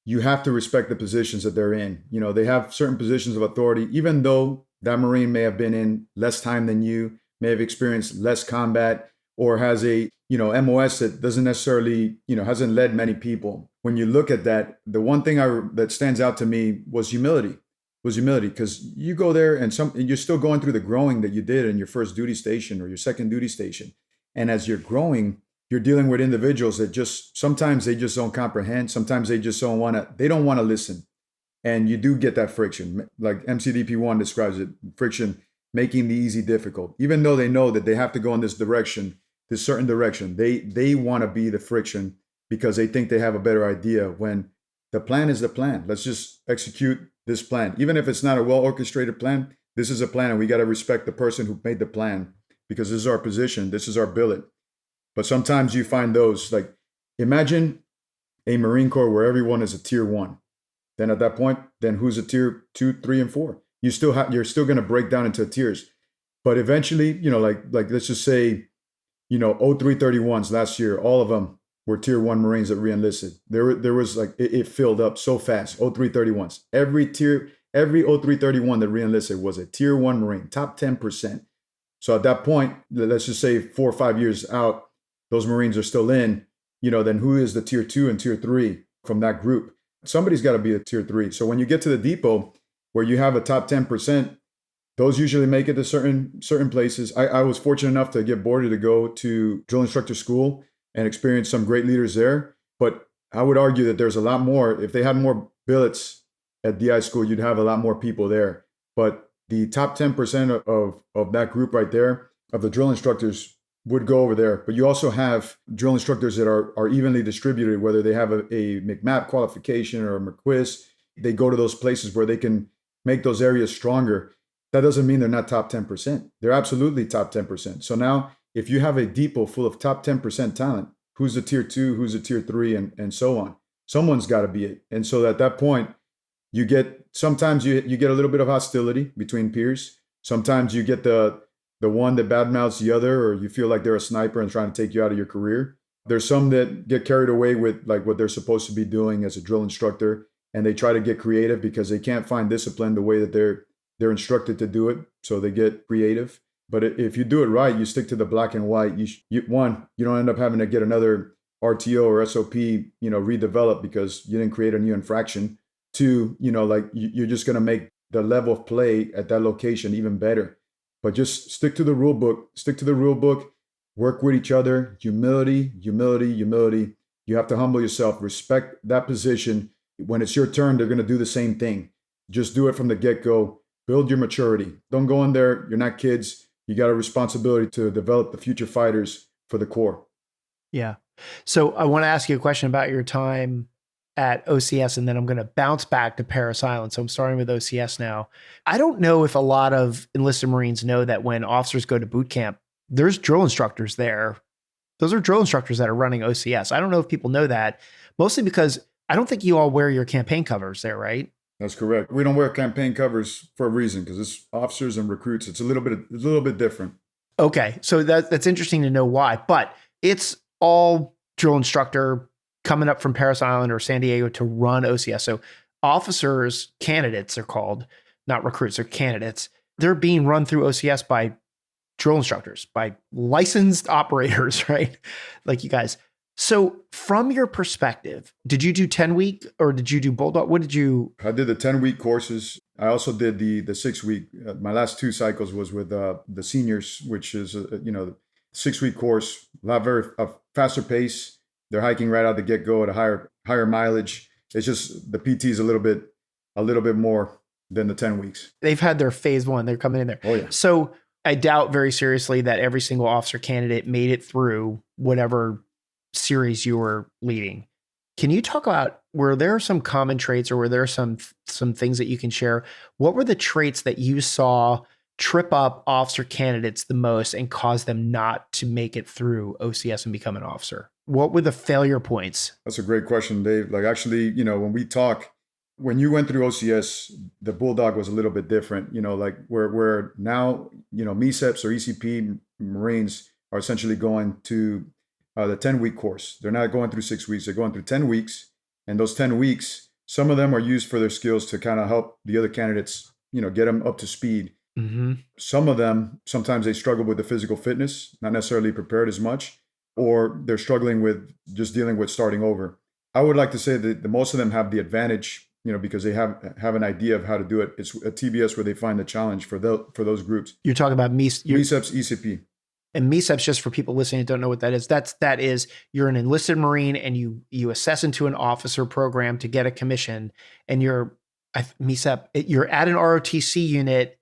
You have to respect the positions that they're in. They have certain positions of authority, even though that Marine may have been in less time than you, may have experienced less combat, or has a, MOS that doesn't necessarily, hasn't led many people. When you look at that, the one thing that stands out to me was humility, because you go there and you're still going through the growing that you did in your first duty station or your second duty station. And as you're growing, you're dealing with individuals that sometimes they just don't comprehend. Sometimes they just don't want to listen. And you do get that friction. Like MCDP1 describes it, friction, making the easy difficult. Even though they know that they have to go in this direction, this certain direction, they want to be the friction because they think they have a better idea, when the plan is the plan. Let's just execute this plan. Even if it's not a well-orchestrated plan, this is a plan, and we got to respect the person who made the plan, because this is our position, this is our billet. But sometimes you find those, like, imagine a Marine Corps where everyone is a tier 1. Then at that point, then who's a tier 2, 3, and 4? you're still going to break down into tiers. But eventually, like let's just say, 0331s last year, all of them were tier 1 Marines that reenlisted. There was like it filled up so fast. 0331s. Every 0331 that reenlisted was a tier 1 Marine, top 10%. So at that point, let's just say 4 or 5 years out, those Marines are still in, then who is the tier 2 and tier 3 from that group? Somebody's got to be a tier 3. So when you get to the depot where you have a top 10%, those usually make it to certain places. I was fortunate enough to get boarded to go to drill instructor school and experience some great leaders there. But I would argue that there's a lot more. If they had more billets at DI school, you'd have a lot more people there. But the top 10% of that group right there, of the drill instructors, would go over there. But you also have drill instructors that are evenly distributed, whether they have a McMap qualification or a McQuist. They go to those places where they can make those areas stronger. That doesn't mean they're not top 10%. They're absolutely top 10%. So now, if you have a depot full of top 10% talent, who's the tier 2, who's the tier 3, and so on? Someone's got to be it. And so at that point, sometimes you get a little bit of hostility between peers. Sometimes you get the one that badmouths the other, or you feel like they're a sniper and trying to take you out of your career. There's some that get carried away with like what they're supposed to be doing as a drill instructor, and they try to get creative because they can't find discipline the way that they're instructed to do it. So they get creative. But if you do it right, you stick to the black and white. You don't end up having to get another RTO or SOP, redeveloped because you didn't create a new infraction. 2, you're just going to make the level of play at that location even better. But just stick to the rule book, work with each other, humility. You have to humble yourself, respect that position. When it's your turn, they're going to do the same thing. Just do it from the get-go. Build your maturity. Don't go in there. You're not kids. You got a responsibility to develop the future fighters for the Corps. Yeah. So I want to ask you a question about your time at OCS, and then I'm going to bounce back to Parris Island. So I'm starting with OCS now. I don't know if a lot of enlisted Marines know that when officers go to boot camp, there's drill instructors there. Those are drill instructors that are running OCS. I don't know if people know that, mostly because I don't think you all wear your campaign covers there, right? That's correct. We don't wear campaign covers for a reason, because it's officers and recruits. It's a little bit different. Okay. So that's interesting to know why, but it's all drill instructor coming up from Parris Island or San Diego to run OCS. So officers, candidates are called, not recruits, they're candidates. They're being run through OCS by drill instructors, by licensed operators, right? Like you guys. So from your perspective, did you do 10-week or did you do Bulldog? What did you? I did the 10-week courses. I also did the 6-week. My last 2 cycles was with the seniors, which is, 6-week course, a faster pace. They're hiking right out the get-go at a higher mileage. It's just the PT is a little bit more than the 10 weeks. They've had their phase 1. They're coming in there. Oh yeah. So I doubt very seriously that every single officer candidate made it through whatever series you were leading. Can you talk about, were there some common traits or were there some things that you can share? What were the traits that you saw trip up officer candidates the most and cause them not to make it through OCS and become an officer? What were the failure points? That's a great question, Dave. Like actually, when we talk, when you went through OCS, the Bulldog was a little bit different, like where now, MECEPs or ECP Marines are essentially going to the 10-week course. They're not going through 6 weeks. They're going through 10 weeks. And those 10 weeks, some of them are used for their skills to kind of help the other candidates, get them up to speed. Mm-hmm. Some of them, sometimes they struggle with the physical fitness, not necessarily prepared as much, or they're struggling with just dealing with starting over. I would like to say that most of them have the advantage, because they have an idea of how to do it. It's a TBS where they find the challenge for those groups. You're talking about MECEPs, ECP. And MECEPs, just for people listening who don't know what that is, that is you're an enlisted Marine and you assess into an officer program to get a commission, and you're at an ROTC unit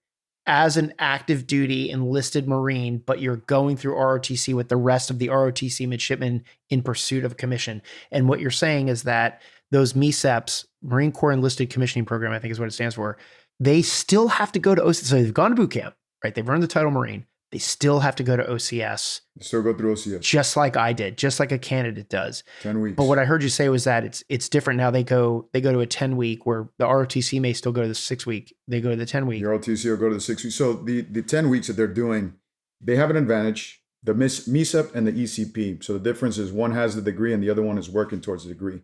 as an active duty enlisted Marine, but you're going through ROTC with the rest of the ROTC midshipmen in pursuit of a commission. And what you're saying is that those MECEPs, Marine Corps Enlisted Commissioning Program, I think is what it stands for, they still have to go to OCS. So they've gone to boot camp, right? They've earned the title Marine, They still have to go to OCS, Still go through OCS. just like I did, just like a candidate does. 10 weeks. But what I heard you say was that it's different now. They go to a 10-week, where the ROTC may still go to the 6-week. They go to the 10-week. Your ROTC will go to the 6 weeks. So the 10 weeks that they're doing, they have an advantage. The MESEP and the ECP. So the difference is one has the degree and the other one is working towards the degree.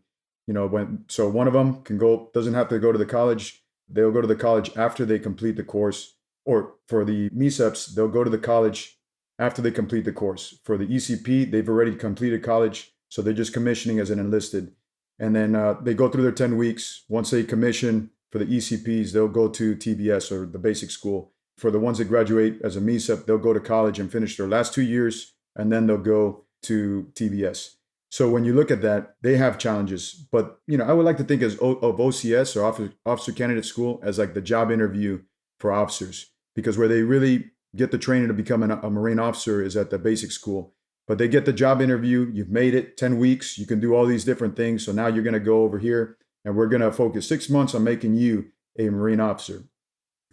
So one of them doesn't have to go to the college. They'll go to the college after they complete the course. Or for the MESEPs, they'll go to the college after they complete the course. For the ECP, they've already completed college, so they're just commissioning as an enlisted. And then they go through their 10 weeks. Once they commission for the ECPs, they'll go to TBS, or the basic school. For the ones that graduate as a MESEP, they'll go to college and finish their last 2 years, and then they'll go to TBS. So when you look at that, they have challenges. But I would like to think of OCS, or Officer Candidate School, as like the job interview for officers. Because where they really get the training to become a Marine officer is at the basic school. But they get the job interview. You've made it 10 weeks. You can do all these different things. So now you're going to go over here, and we're going to focus 6 months on making you a Marine officer.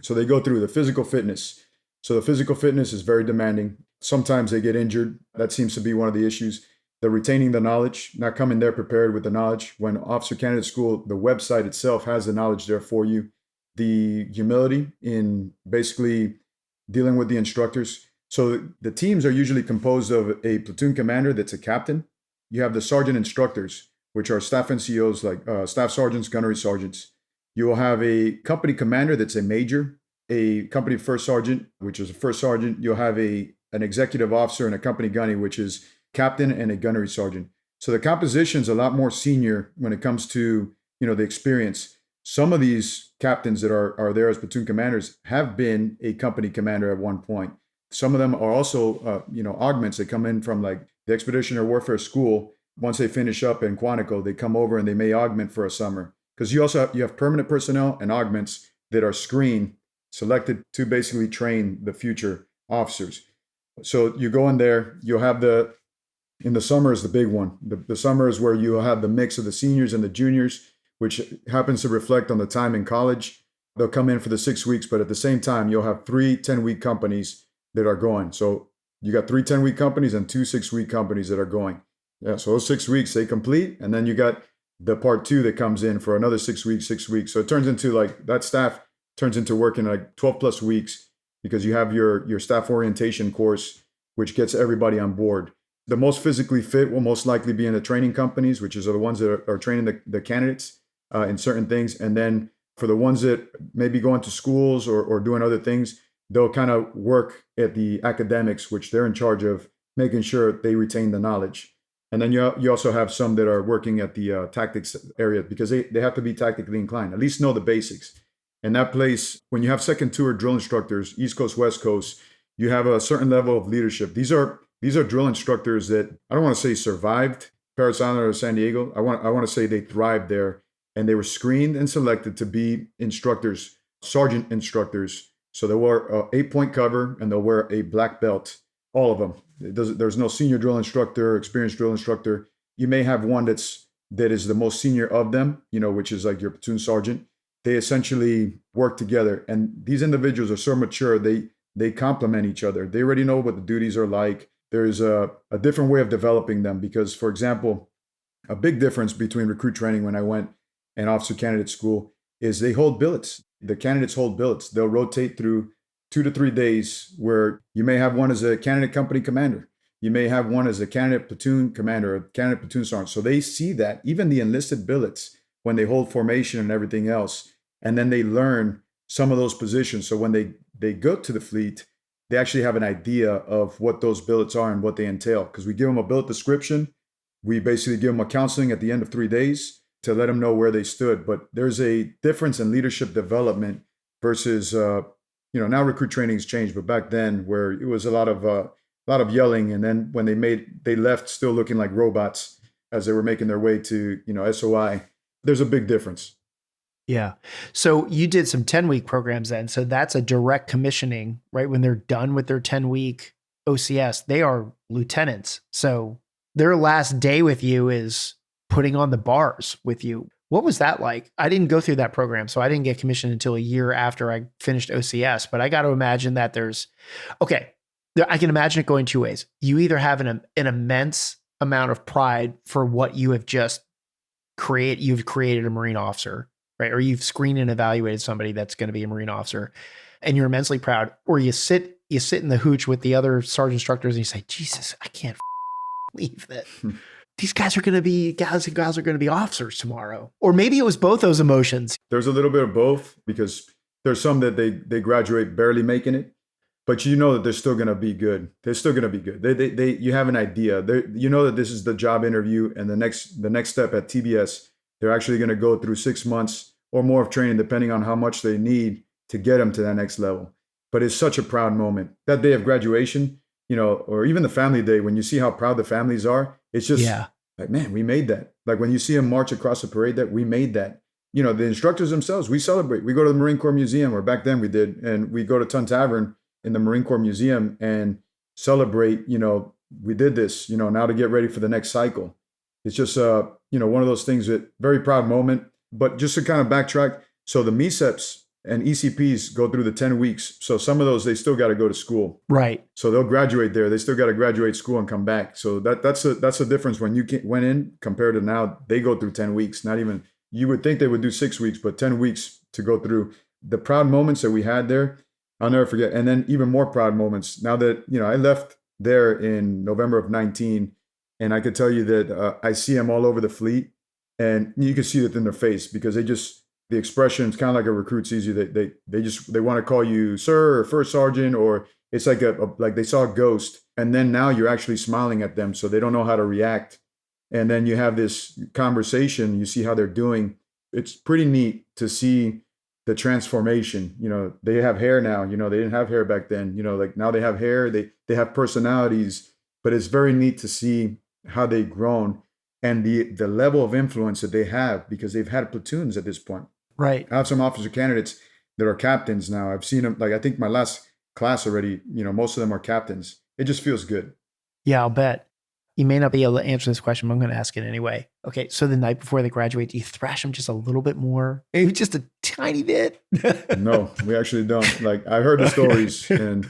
So they go through the physical fitness. So the physical fitness is very demanding. Sometimes they get injured. That seems to be one of the issues. They're retaining the knowledge, not coming there prepared with the knowledge. When Officer Candidate School, the website itself has the knowledge there for you. The humility in basically dealing with the instructors. So the teams are usually composed of a platoon commander that's a captain. You have the sergeant instructors, which are staff NCOs, like staff sergeants, gunnery sergeants. You will have a company commander that's a major, a company first sergeant, which is a first sergeant. You'll have an executive officer and a company gunny, which is captain and a gunnery sergeant. So the composition's a lot more senior when it comes to the experience. Some of these captains that are there as platoon commanders have been a company commander at one point. Some of them are also, augments. They come in from like the Expeditionary Warfare School. Once they finish up in Quantico, they come over and they may augment for a summer. Because you have permanent personnel and augments that are selected to basically train the future officers. So you go in there, you'll have in the summer is the big one. The summer is where you'll have the mix of the seniors and the juniors, which happens to reflect on the time in college. They'll come in for the 6 weeks, but at the same time, you'll have 3 10-week companies that are going. So you got 3 10-week companies and 2 6-week companies that are going. Yeah, so those 6 weeks, they complete, and then you got the part 2 that comes in for another 6 weeks, 6 weeks. So it turns into like that staff turns into working like 12 plus weeks, because you have your staff orientation course, which gets everybody on board. The most physically fit will most likely be in the training companies, which are the ones that are training the candidates in certain things. And then for the ones that maybe going to schools or doing other things, they'll kind of work at the academics, which they're in charge of making sure they retain the knowledge. And then you also have some that are working at the tactics area, because they have to be tactically inclined, at least know the basics. And that place, when you have second tour drill instructors, East Coast, West Coast, you have a certain level of leadership. These are drill instructors that, I don't want to say survived Parris Island or San Diego. I want to say they thrived there, and they were screened and selected to be instructors, sergeant instructors. So they'll wear a 8-point cover and they'll wear a black belt, all of them. There's no senior drill instructor, experienced drill instructor. You may have one that is the most senior of them, which is like your platoon sergeant. They essentially work together, and these individuals are so mature, they complement each other. They already know what the duties are like. There's a different way of developing them, because, for example, a big difference between recruit training when I went and officer candidate school is they hold billets. The candidates hold billets. They'll rotate through 2 to 3 days, where you may have one as a candidate company commander. You may have one as a candidate platoon commander or candidate platoon sergeant. So they see that, even the enlisted billets, when they hold formation and everything else, and then they learn some of those positions. So when they go to the fleet, they actually have an idea of what those billets are and what they entail. Because we give them a billet description. We basically give them a counseling at the end of 3 days to let them know where they stood. But there's a difference in leadership development versus, now recruit training has changed, but back then, where it was a lot of yelling, and then when they left still looking like robots as they were making their way to, SOI. There's a big difference. Yeah. So you did some 10-week programs then. So that's a direct commissioning, right? When they're done with their 10-week OCS, they are lieutenants. So their last day with you is putting on the bars with you. What was that like? I didn't go through that program, so I didn't get commissioned until a year after I finished OCS, but I got to imagine that okay, I can imagine it going two ways. You either have an immense amount of pride for what you have just created. You've created a Marine officer, right? Or you've screened and evaluated somebody that's going to be a Marine officer, and you're immensely proud. Or you sit in the hooch with the other sergeant instructors and you say, Jesus, I can't believe that these guys are going to be gals and gals are going to be officers tomorrow. Or maybe it was both those emotions. There's a little bit of both, because there's some that they graduate barely making it, but you know that they're still going to be good. They're still going to be good. They you have an idea. You know that this is the job interview, and the next step at TBS, they're actually going to go through 6 months or more of training, depending on how much they need to get them to that next level. But it's such a proud moment. That day of graduation, or even the family day, when you see how proud the families are, it's just like, man, we made that. Like when you see them march across the parade, that we made that. The instructors themselves, we celebrate. We go to the Marine Corps Museum, or back then we did, and we go to Tun Tavern in the Marine Corps Museum and celebrate, we did this, now to get ready for the next cycle. It's just, one of those things that very proud moment. But just to kind of backtrack, so the MECEPs and ECPs go through the 10 weeks. So some of those, they still got to go to school. Right. So they'll graduate there. They still got to graduate school and come back. So that's a difference when you went in compared to now. They go through 10 weeks, not even, you would think they would do 6 weeks, but 10 weeks to go through. The proud moments that we had there, I'll never forget. And then even more proud moments now that, I left there in November of 19, and I could tell you that I see them all over the fleet, and you can see it in their face, because the expression is kind of like a recruit sees you. They want to call you sir or first sergeant, or it's like like they saw a ghost, and then now you're actually smiling at them, so they don't know how to react. And then you have this conversation, you see how they're doing. It's pretty neat to see the transformation. They have hair now, they didn't have hair back then, like now they have hair, they have personalities, but it's very neat to see how they've grown and the level of influence that they have, because they've had platoons at this point. Right. I have some officer candidates that are captains now. I've seen them, like I think my last class already, most of them are captains. It just feels good. Yeah, I'll bet. You may not be able to answer this question, but I'm going to ask it anyway. Okay, so the night before they graduate, do you thrash them just a little bit more? Maybe just a tiny bit? No, we actually don't. Like, I heard the stories, and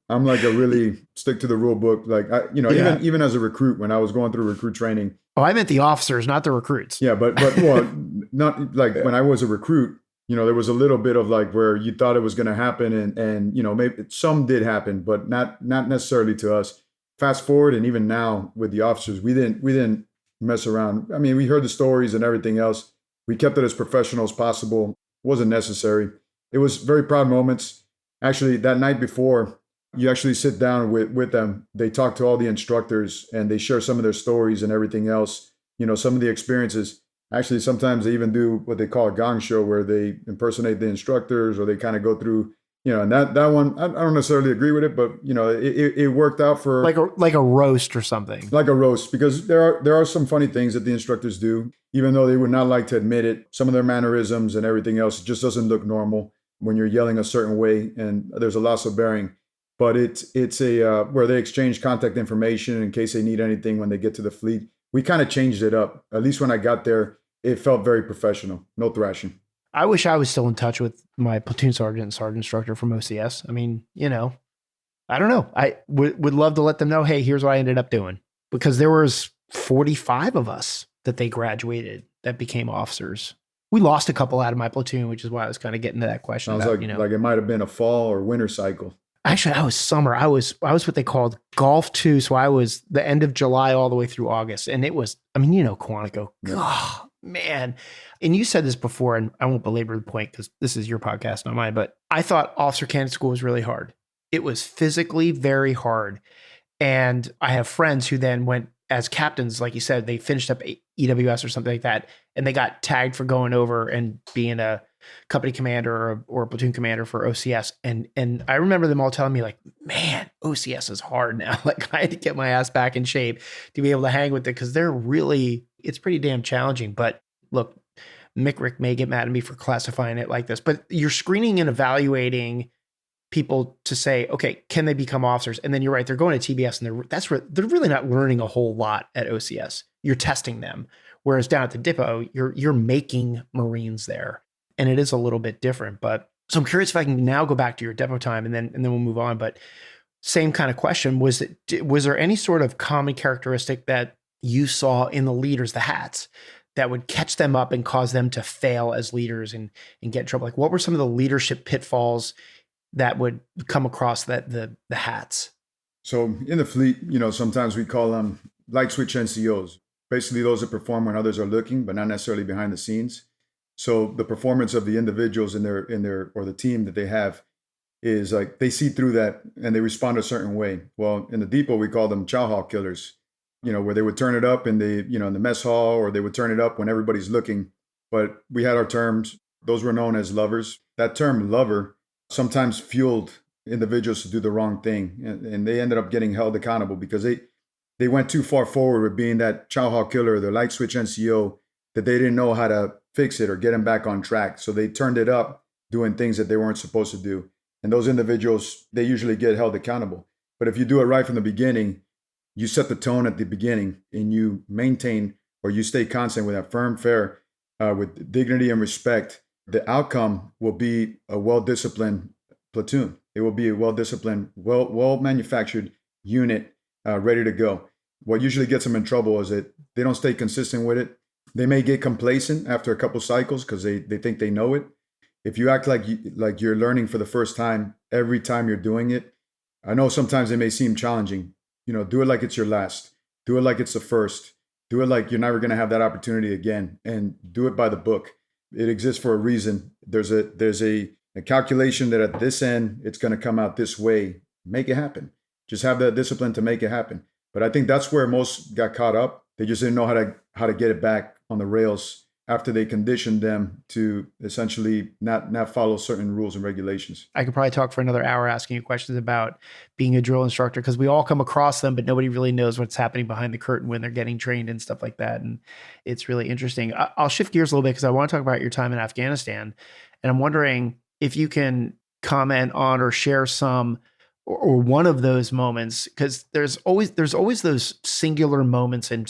I'm like a really stick to the rule book. Like, even as a recruit, when I was going through recruit training. Oh, I meant the officers, not the recruits. Yeah, but well, not like when I was a recruit, there was a little bit of like where you thought it was going to happen, and maybe some did happen, but not necessarily to us. Fast forward, and even now with the officers, we didn't mess around. I mean, we heard the stories and everything else. We kept it as professional as possible. It wasn't necessary. It was very proud moments. Actually, that night before, you actually sit down with them. They talk to all the instructors, and they share some of their stories and everything else. Some of the experiences. Actually, sometimes they even do what they call a gong show, where they impersonate the instructors, or they kind of go through. And that one, I don't necessarily agree with it, but it worked out for like a roast or something. Like a roast, because there are some funny things that the instructors do, even though they would not like to admit it. Some of their mannerisms and everything else just doesn't look normal when you're yelling a certain way, and there's a loss of bearing. But it's a where they exchange contact information in case they need anything when they get to the fleet. We kind of changed it up. At least when I got there, it felt very professional. No thrashing. I wish I was still in touch with my platoon sergeant and sergeant instructor from OCS. I mean, I don't know. I would love to let them know, hey, here's what I ended up doing. Because there was 45 of us that they graduated that became officers. We lost a couple out of my platoon, which is why I was kind of getting to that question. Sounds about, like it might have been a fall or winter cycle. Actually, I was summer. I was what they called Golf 2. So I was the end of July all the way through August. And it was, Quantico. Oh, man. And you said this before, and I won't belabor the point because this is your podcast, not mine, but I thought officer candidate school was really hard. It was physically very hard. And I have friends who then went as captains, like you said, they finished up EWS or something like that, and they got tagged for going over and being a company commander or a platoon commander for OCS. And I remember them all telling me like, man, OCS is hard now. Like I had to get my ass back in shape to be able to hang with it, because it's pretty damn challenging. But look, Mick Rick may get mad at me for classifying it like this, but you're screening and evaluating people to say, okay, can they become officers? And then you're right, they're going to TBS, and they're really not learning a whole lot at OCS. You're testing them. Whereas down at the depot, you're making Marines there. And it is a little bit different. But so I'm curious if I can now go back to your depot time, and then we'll move on. But Same kind of question. Was there any sort of common characteristic that you saw in the leaders, the hats, that would catch them up and cause them to fail as leaders and get in trouble? Like, what were some of the leadership pitfalls that would come across the hats? So in the fleet, sometimes we call them light switch NCOs. Basically, those that perform when others are looking, but not necessarily behind the scenes. So the performance of the individuals in their or the team that they have is like they see through that and they respond a certain way. Well, in the depot, we call them chow hall killers, where they would turn it up in in the mess hall, or they would turn it up when everybody's looking. But we had our terms. Those were known as lovers. That term lover sometimes fueled individuals to do the wrong thing. And they ended up getting held accountable because they went too far forward with being that chow hall killer, the light switch NCO, that they didn't know how to fix it or get them back on track. So they turned it up doing things that they weren't supposed to do. And those individuals, they usually get held accountable. But if you do it right from the beginning, you set the tone at the beginning and you maintain or you stay constant with that firm fare, with dignity and respect, the outcome will be a well-disciplined platoon. It will be a well-disciplined, well-manufactured unit ready to go. What usually gets them in trouble is that they don't stay consistent with it. They may get complacent after a couple cycles because they think they know it. If you act like you're learning for the first time every time you're doing it, I know sometimes it may seem challenging. Do it like it's your last. Do it like it's the first. Do it like you're never going to have that opportunity again, and do it by the book. It exists for a reason. There's a calculation that at this end it's going to come out this way. Make it happen. Just have the discipline to make it happen. But I think that's where most got caught up. They just didn't know how to get it back on the rails after they conditioned them to essentially not follow certain rules and regulations. I could probably talk for another hour asking you questions about being a drill instructor, because we all come across them, but nobody really knows what's happening behind the curtain when they're getting trained and stuff like that. And it's really interesting. I'll shift gears a little bit because I want to talk about your time in Afghanistan. And I'm wondering if you can comment on or share some or one of those moments, because there's always those singular moments in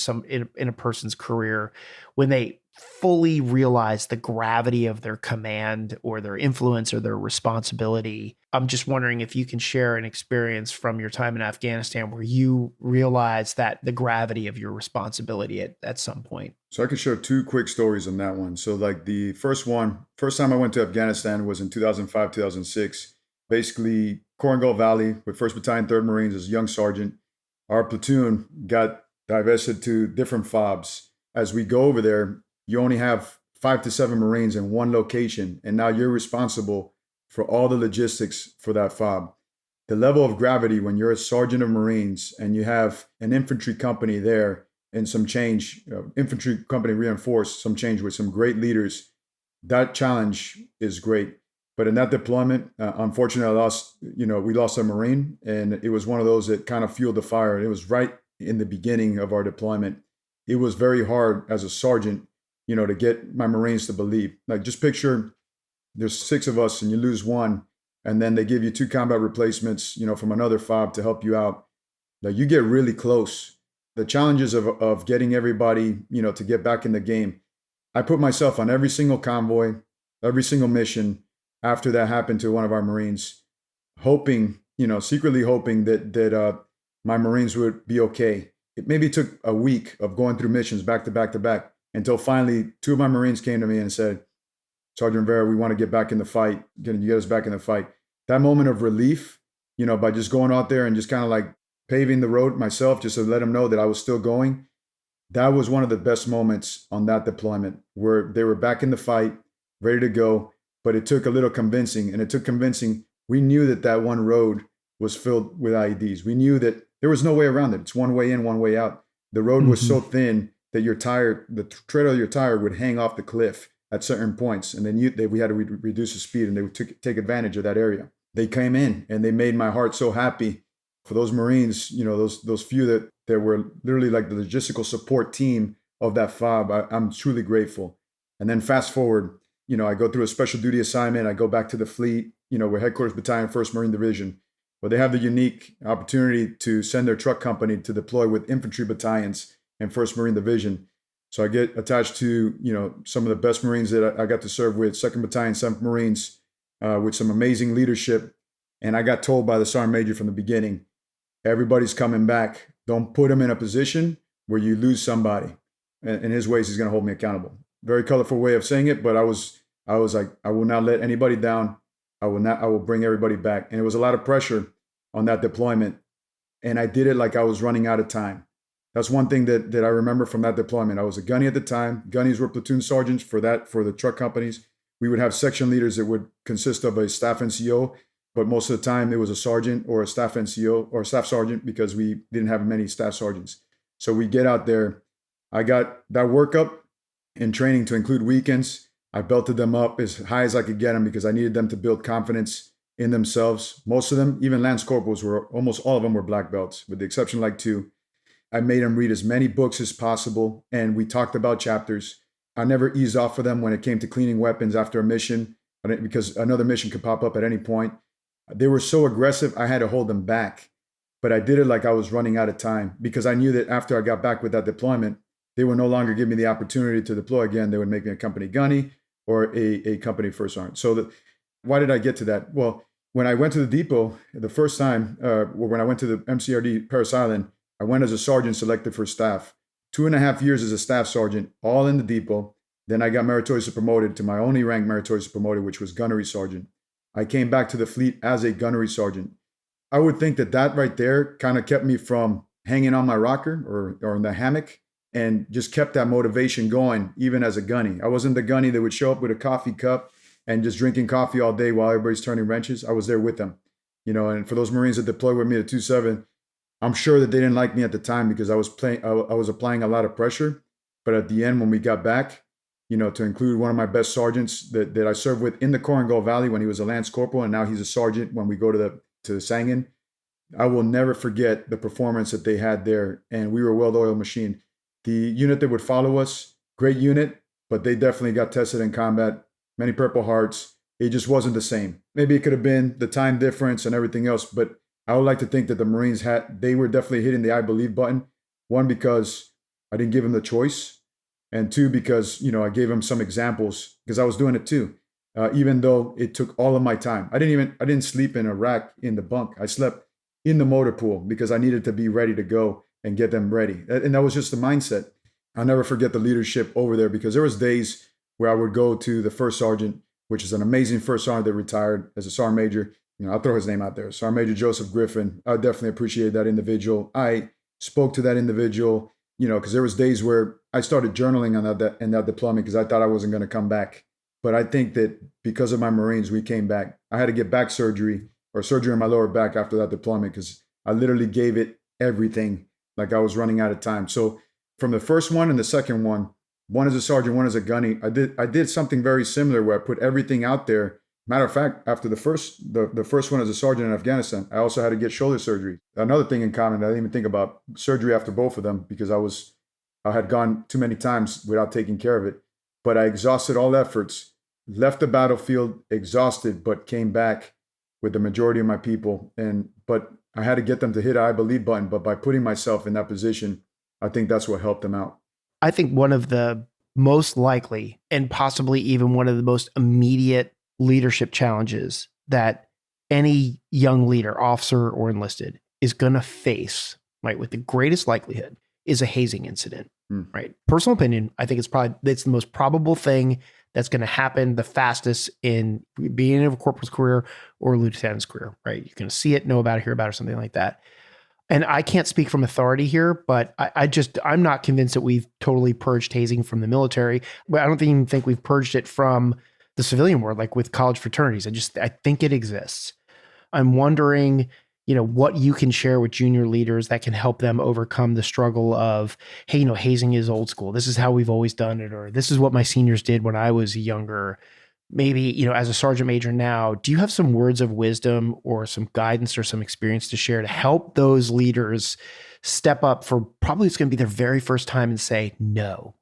a person's career when they fully realize the gravity of their command or their influence or their responsibility. I'm just wondering if you can share an experience from your time in Afghanistan where you realized that the gravity of your responsibility at some point. So I can share two quick stories on that one. So like the first time I went to Afghanistan was in 2005, 2006. Basically, Korengal Valley with 1st Battalion, 3rd Marines as a young sergeant. Our platoon got divested to different FOBs. As we go over there, you only have 5 to 7 Marines in one location, and now you're responsible for all the logistics for that FOB. The level of gravity when you're a sergeant of Marines and you have an infantry company there and some change, infantry company reinforced, some change with some great leaders, that challenge is great. But in that deployment, unfortunately, we lost a Marine, and it was one of those that kind of fueled the fire. It was right in the beginning of our deployment. It was very hard as a sergeant, to get my Marines to believe. Like, just picture there's 6 of us and you lose one, and then they give you 2 combat replacements, from another FOB to help you out. Like, you get really close. The challenges of getting everybody, to get back in the game. I put myself on every single convoy, every single mission after that happened to one of our Marines, hoping, secretly hoping that my Marines would be okay. It maybe took a week of going through missions back to back to back until finally 2 of my Marines came to me and said, "Sergeant Rivera, we want to get back in the fight. Can you get us back in the fight?" That moment of relief, by just going out there and just kind of like paving the road myself, just to let them know that I was still going. That was one of the best moments on that deployment, where they were back in the fight, ready to go. But it took a little convincing, and it took convincing. We knew that one road was filled with IEDs. We knew that there was no way around it. It's one way in, one way out. The road was so thin that the tread of your tire would hang off the cliff at certain points. And then we had to reduce the speed, and they would take advantage of that area. They came in and they made my heart so happy for those Marines, those few that were literally like the logistical support team of that FOB. I'm truly grateful. And then fast forward, I go through a special duty assignment. I go back to the fleet, we're Headquarters Battalion, 1st Marine Division, where they have the unique opportunity to send their truck company to deploy with infantry battalions and 1st Marine Division. So I get attached to, some of the best Marines that I got to serve with, 2nd Battalion, 7th Marines, with some amazing leadership. And I got told by the sergeant major from the beginning, everybody's coming back. Don't put them in a position where you lose somebody. In his ways, he's going to hold me accountable. Very colorful way of saying it, but I was like, I will not let anybody down. I will bring everybody back. And it was a lot of pressure on that deployment. And I did it like I was running out of time. That's one thing that I remember from that deployment. I was a gunny at the time. Gunnies were platoon sergeants for the truck companies. We would have section leaders that would consist of a staff NCO, but most of the time it was a sergeant or a staff NCO or a staff sergeant because we didn't have many staff sergeants. So we get out there. I got that workup and training to include weekends. I belted them up as high as I could get them because I needed them to build confidence in themselves. Most of them, even Lance Corporals, almost all of them were black belts, with the exception of like 2. I made them read as many books as possible, and we talked about chapters. I never eased off for them when it came to cleaning weapons after a mission, because another mission could pop up at any point. They were so aggressive, I had to hold them back. But I did it like I was running out of time because I knew that after I got back with that deployment, they would no longer give me the opportunity to deploy again. They would make me a company gunny or a company first sergeant. So why did I get to that? Well, when I went to the depot the first time, when I went to the MCRD Paris Island, I went as a sergeant selected for staff. 2.5 years as a staff sergeant, all in the depot. Then I got meritoriously promoted to my only rank meritoriously promoted, which was gunnery sergeant. I came back to the fleet as a gunnery sergeant. I would think that right there kind of kept me from hanging on my rocker or in the hammock and just kept that motivation going, even as a gunny. I wasn't the gunny that would show up with a coffee cup and just drinking coffee all day while everybody's turning wrenches. I was there with them, and for those Marines that deployed with me at 2-7, I'm sure that they didn't like me at the time because I was applying a lot of pressure. But at the end, when we got back, to include one of my best sergeants that I served with in the Korengal Valley when he was a Lance Corporal, and now he's a sergeant when we go to Sangin, I will never forget the performance that they had there. And we were a well-oiled machine. The unit that would follow us, great unit, but they definitely got tested in combat. Many Purple Hearts. It just wasn't the same. Maybe it could have been the time difference and everything else, but I would like to think that the Marines they were definitely hitting the I believe button. 1, because I didn't give them the choice. And 2, because, I gave them some examples because I was doing it too. Even though it took all of my time. I didn't sleep in a rack in the bunk. I slept in the motor pool because I needed to be ready to go and get them ready. And that was just the mindset. I'll never forget the leadership over there because there was days where I would go to the first sergeant, which is an amazing first sergeant that retired as a sergeant major. I'll throw his name out there. Sergeant Major Joseph Griffin. I definitely appreciate that individual. I spoke to that individual, because there was days where I started journaling on that deployment because I thought I wasn't going to come back. But I think that because of my Marines, we came back. I had to get back surgery in my lower back after that deployment because I literally gave it everything like I was running out of time. So from the first one and the second one as a sergeant, one as a gunny, I did something very similar where I put everything out there. Matter of fact, after the first one as a sergeant in Afghanistan, I also had to get shoulder surgery. Another thing in common that I didn't even think about, surgery after both of them because I had gone too many times without taking care of it. But I exhausted all efforts, left the battlefield exhausted, but came back with the majority of my people. But I had to get them to hit I believe button. But by putting myself in that position, I think that's what helped them out. I think one of the most likely and possibly even one of the most immediate leadership challenges that any young leader, officer or enlisted, is going to face, right, with the greatest likelihood, is a hazing incident, right? Personal opinion, I think it's the most probable thing that's going to happen the fastest in being of a corporal's career or a lieutenant's career, right? You're going to see it, know about it, hear about it, or something like that. And I can't speak from authority here, but I'm not convinced that we've totally purged hazing from the military. But I don't even think we've purged it from the civilian world, like with college fraternities. I think it exists. I'm wondering, what you can share with junior leaders that can help them overcome the struggle of, hey, hazing is old school. This is how we've always done it, or this is what my seniors did when I was younger. Maybe, as a sergeant major now, do you have some words of wisdom or some guidance or some experience to share to help those leaders step up for probably it's going to be their very first time and say no?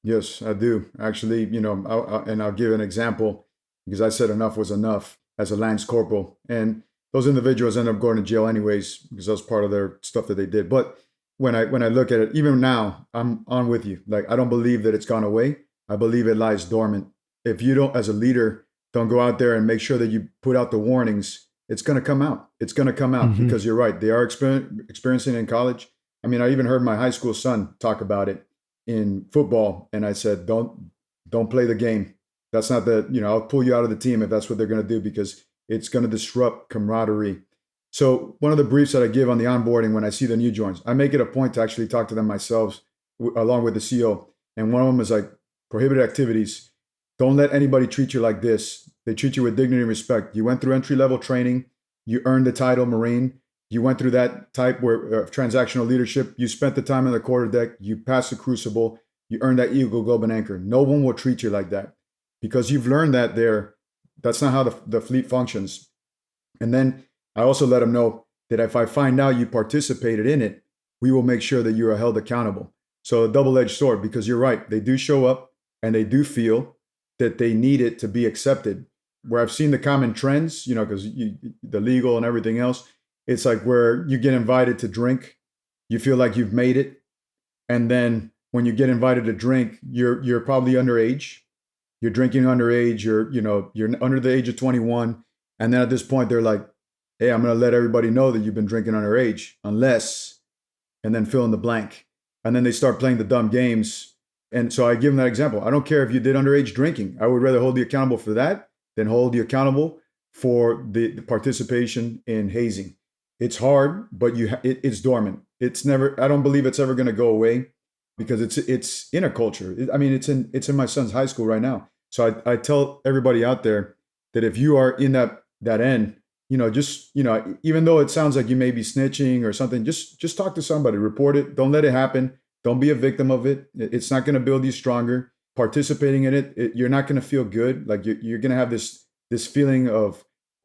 Yes, I do. Actually, I'll give an example because I said enough was enough as a Lance Corporal. And those individuals ended up going to jail anyways because that was part of their stuff that they did. But when I look at it, even now, I'm on with you. Like, I don't believe that it's gone away. I believe it lies dormant. If you don't, as a leader, don't go out there and make sure that you put out the warnings It's going to come out. It's going to come out Mm-hmm. because you're right. They are experiencing it in college. I mean, I even heard my high school son talk about it in football, and I said, don't play the game. That's not the, I'll pull you out of the team if that's what they're going to do, because it's going to disrupt camaraderie. So one of the briefs that I give on the onboarding when I see the new joins, I make it a point to actually talk to them myself along with the CO. And one of them is like, prohibited activities. Don't let anybody treat you like this. They treat you with dignity and respect. You went through entry-level training. You earned the title Marine. You went through that type of transactional leadership. You spent the time on the quarterdeck. You passed the crucible. You earned that Eagle, Globe, and Anchor. No one will treat you like that because you've learned that there. That's not how the fleet functions. And then I also let them know that if I find out you participated in it, we will make sure that you are held accountable. So a double-edged sword, because you're right. They do show up and they do feel that they need it to be accepted. Where I've seen the common trends, because the legal and everything else, it's like where you get invited to drink, you feel like you've made it. And then when you get invited to drink, you're probably underage. You're drinking underage, you're under the age of 21. And then at this point, they're like, hey, I'm going to let everybody know that you've been drinking underage, unless, and then fill in the blank. And then they start playing the dumb games. And so I give them that example. I don't care if you did underage drinking. I would rather hold you accountable for that than hold you accountable for the participation in hazing. It's hard, but it's dormant. It's never. I don't believe it's ever going to go away because it's in a culture. It's in my son's high school right now. So I tell everybody out there that if you are in that end, even though it sounds like you may be snitching or something, just talk to somebody, report it. Don't let it happen. Don't be a victim of it. It's not going to build you stronger. Participating in it, you're not going to feel good. Like you're going to have this feeling of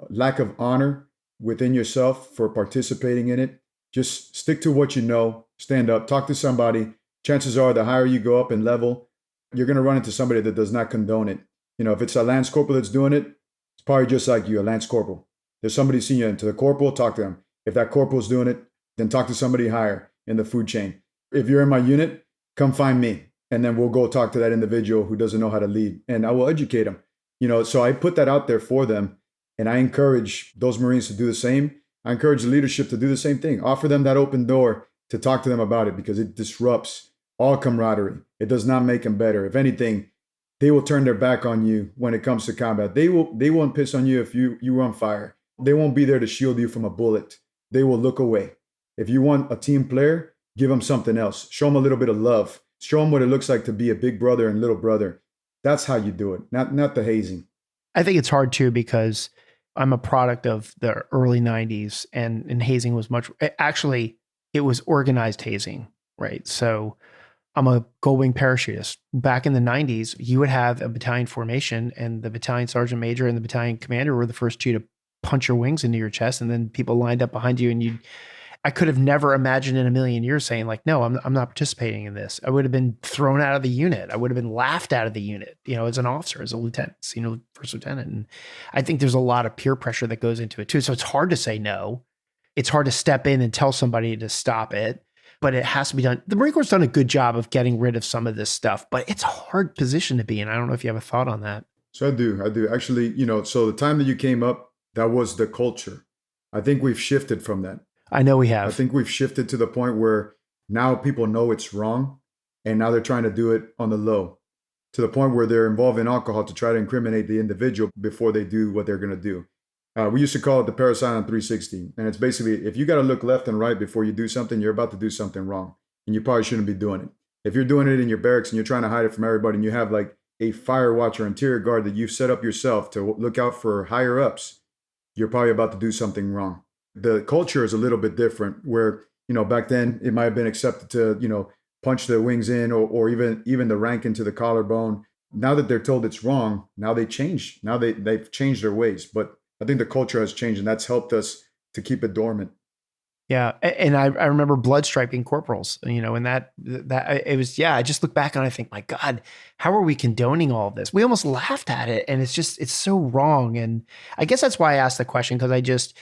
lack of honor within yourself for participating in it. Just stick to what you know. Stand up. Talk to somebody. Chances are, the higher you go up in level, you're going to run into somebody that does not condone it. If it's a Lance Corporal that's doing it, it's probably just like you, a Lance Corporal. There's somebody senior into the corporal, talk to them. If that corporal's doing it, then talk to somebody higher in the food chain. If you're in my unit, come find me. And then we'll go talk to that individual who doesn't know how to lead. And I will educate them. So I put that out there for them. And I encourage those Marines to do the same. I encourage the leadership to do the same thing. Offer them that open door to talk to them about it, because it disrupts all camaraderie. It does not make them better. If anything, they will turn their back on you when it comes to combat. They won't piss on you if you were on fire. They won't be there to shield you from a bullet. They will look away. If you want a team player, give them something else. Show them a little bit of love. Show them what it looks like to be a big brother and little brother. That's how you do it, not the hazing. I think it's hard too, because I'm a product of the early 90s and hazing was it was organized hazing, right? So I'm a Gold Wing parachutist. Back in the 90s, you would have a battalion formation, and the battalion sergeant major and the battalion commander were the first two to punch your wings into your chest, and then people lined up behind you, and I could have never imagined in a million years saying like, no, I'm not participating in this. I would have been thrown out of the unit. I would have been laughed out of the unit, as an officer, as a lieutenant, first lieutenant. And I think there's a lot of peer pressure that goes into it too. So it's hard to say no. It's hard to step in and tell somebody to stop it, but it has to be done. The Marine Corps has done a good job of getting rid of some of this stuff, but it's a hard position to be in. I don't know if you have a thought on that. So I do. Actually, so the time that you came up, that was the culture. I think we've shifted from that. I know we have. I think we've shifted to the point where now people know it's wrong, and now they're trying to do it on the low, to the point where they're involved in alcohol to try to incriminate the individual before they do what they're going to do. We used to call it the Parasailing 360. And it's basically, if you got to look left and right before you do something, you're about to do something wrong, and you probably shouldn't be doing it. If you're doing it in your barracks and you're trying to hide it from everybody, and you have like a fire watch or interior guard that you've set up yourself to look out for higher ups, you're probably about to do something wrong. The culture is a little bit different, where, back then it might have been accepted to, punch the wings in or even the rank into the collarbone. Now that they're told it's wrong, now they change. Now they've changed their ways. But I think the culture has changed, and that's helped us to keep it dormant. Yeah. And I remember blood striping corporals, and that it was, I just look back and I think, my God, how are we condoning all of this? We almost laughed at it, and it's so wrong. And I guess that's why I asked the question, because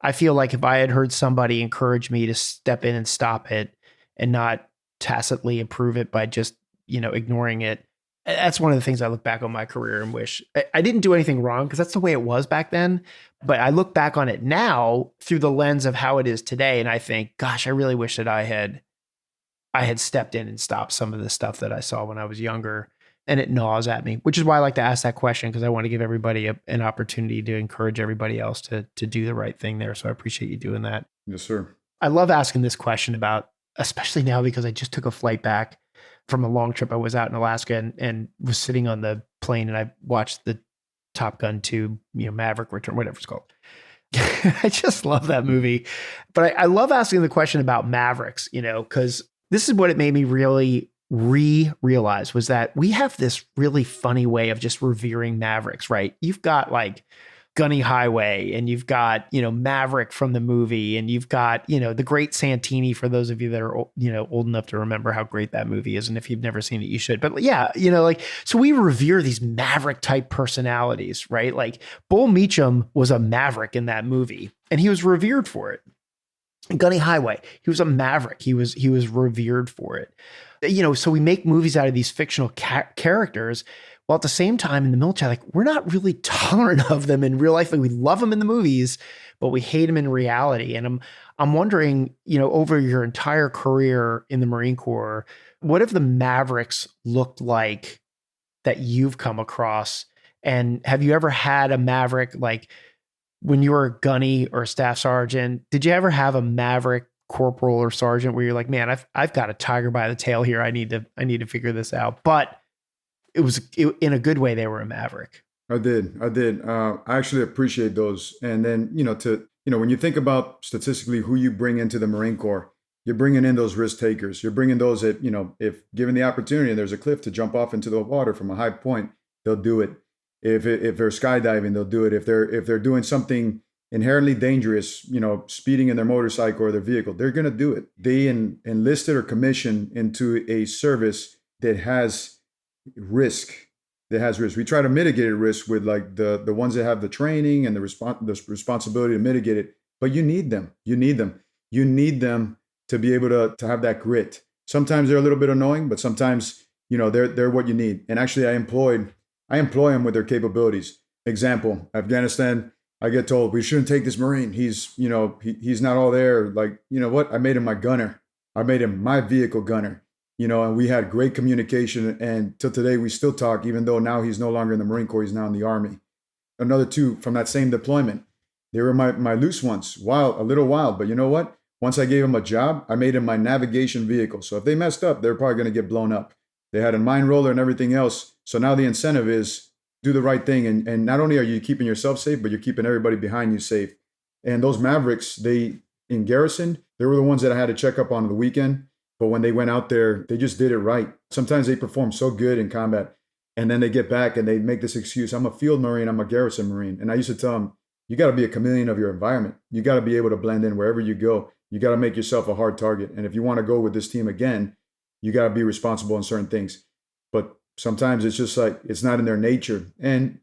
I feel like if I had heard somebody encourage me to step in and stop it and not tacitly approve it by just, ignoring it, That's one of the things I look back on my career and wish I didn't do anything wrong, because that's the way it was back then. But I look back on it now through the lens of how it is today. And I think, gosh, I really wish that I had stepped in and stopped some of the stuff that I saw when I was younger, and it gnaws at me, which is why I like to ask that question, because I want to give everybody an opportunity to encourage everybody else to do the right thing there. So I appreciate you doing that. Yes, sir. I love asking this question about, especially now, because I just took a flight back from a long trip. I was out in Alaska and was sitting on the plane, and I watched the Top Gun 2, Maverick Return, whatever it's called. I just love that movie. But I love asking the question about Mavericks, because this is what it made me really realize, was that we have this really funny way of just revering Mavericks, right? You've got like Gunny Highway, and you've got, Maverick from the movie, and you've got, the Great Santini, for those of you that are, old enough to remember how great that movie is. And if you've never seen it, you should. But yeah, so we revere these Maverick type personalities, right? Like Bull Meacham was a Maverick in that movie, and he was revered for it. Gunny Highway, he was a Maverick. He was revered for it. So we make movies out of these fictional characters, while at the same time in the military, like, we're not really tolerant of them in real life. Like, we love them in the movies, but we hate them in reality. And I'm wondering, over your entire career in the Marine Corps, what have the Mavericks looked like that you've come across? And have you ever had a Maverick, like when you were a gunny or a staff sergeant? Did you ever have a Maverick corporal or sergeant where you're like, man, I've got a tiger by the tail here. I need to figure this out. But it was in a good way. They were a Maverick. I did. I actually appreciate those. And then, when you think about statistically who you bring into the Marine Corps, you're bringing in those risk takers. You're bringing those that, if given the opportunity and there's a cliff to jump off into the water from a high point, they'll do it. If they're skydiving, they'll do it. If they're doing something inherently dangerous, speeding in their motorcycle or their vehicle, they're going to do it. They enlisted or commissioned into a service that has risk. We try to mitigate risk with like the ones that have the training and the responsibility to mitigate it. But you need them. You need them to be able to have that grit. Sometimes they're a little bit annoying, but sometimes they're what you need. And actually, I employ them with their capabilities. Example: Afghanistan. I get told we shouldn't take this Marine. He's not all there. Like, what? I made him my gunner. I made him my vehicle gunner. And we had great communication, and till today we still talk, even though now he's no longer in the Marine Corps, he's now in the Army. Another two from that same deployment, they were my loose ones, a little wild, but you know what? Once I gave him a job, I made him my navigation vehicle. So if they messed up, they're probably going to get blown up. They had a mine roller and everything else. So now the incentive is do the right thing, and not only are you keeping yourself safe, but you're keeping everybody behind you safe. And those Mavericks, in garrison, they were the ones that I had to check up on the weekend. But when they went out there, they just did it right. Sometimes they perform so good in combat, and then they get back and they make this excuse: I'm a field Marine, I'm a garrison Marine. And I used to tell them, you got to be a chameleon of your environment. You got to be able to blend in wherever you go. You got to make yourself a hard target. And if you want to go with this team again, you got to be responsible in certain things. But sometimes it's just like, it's not in their nature. And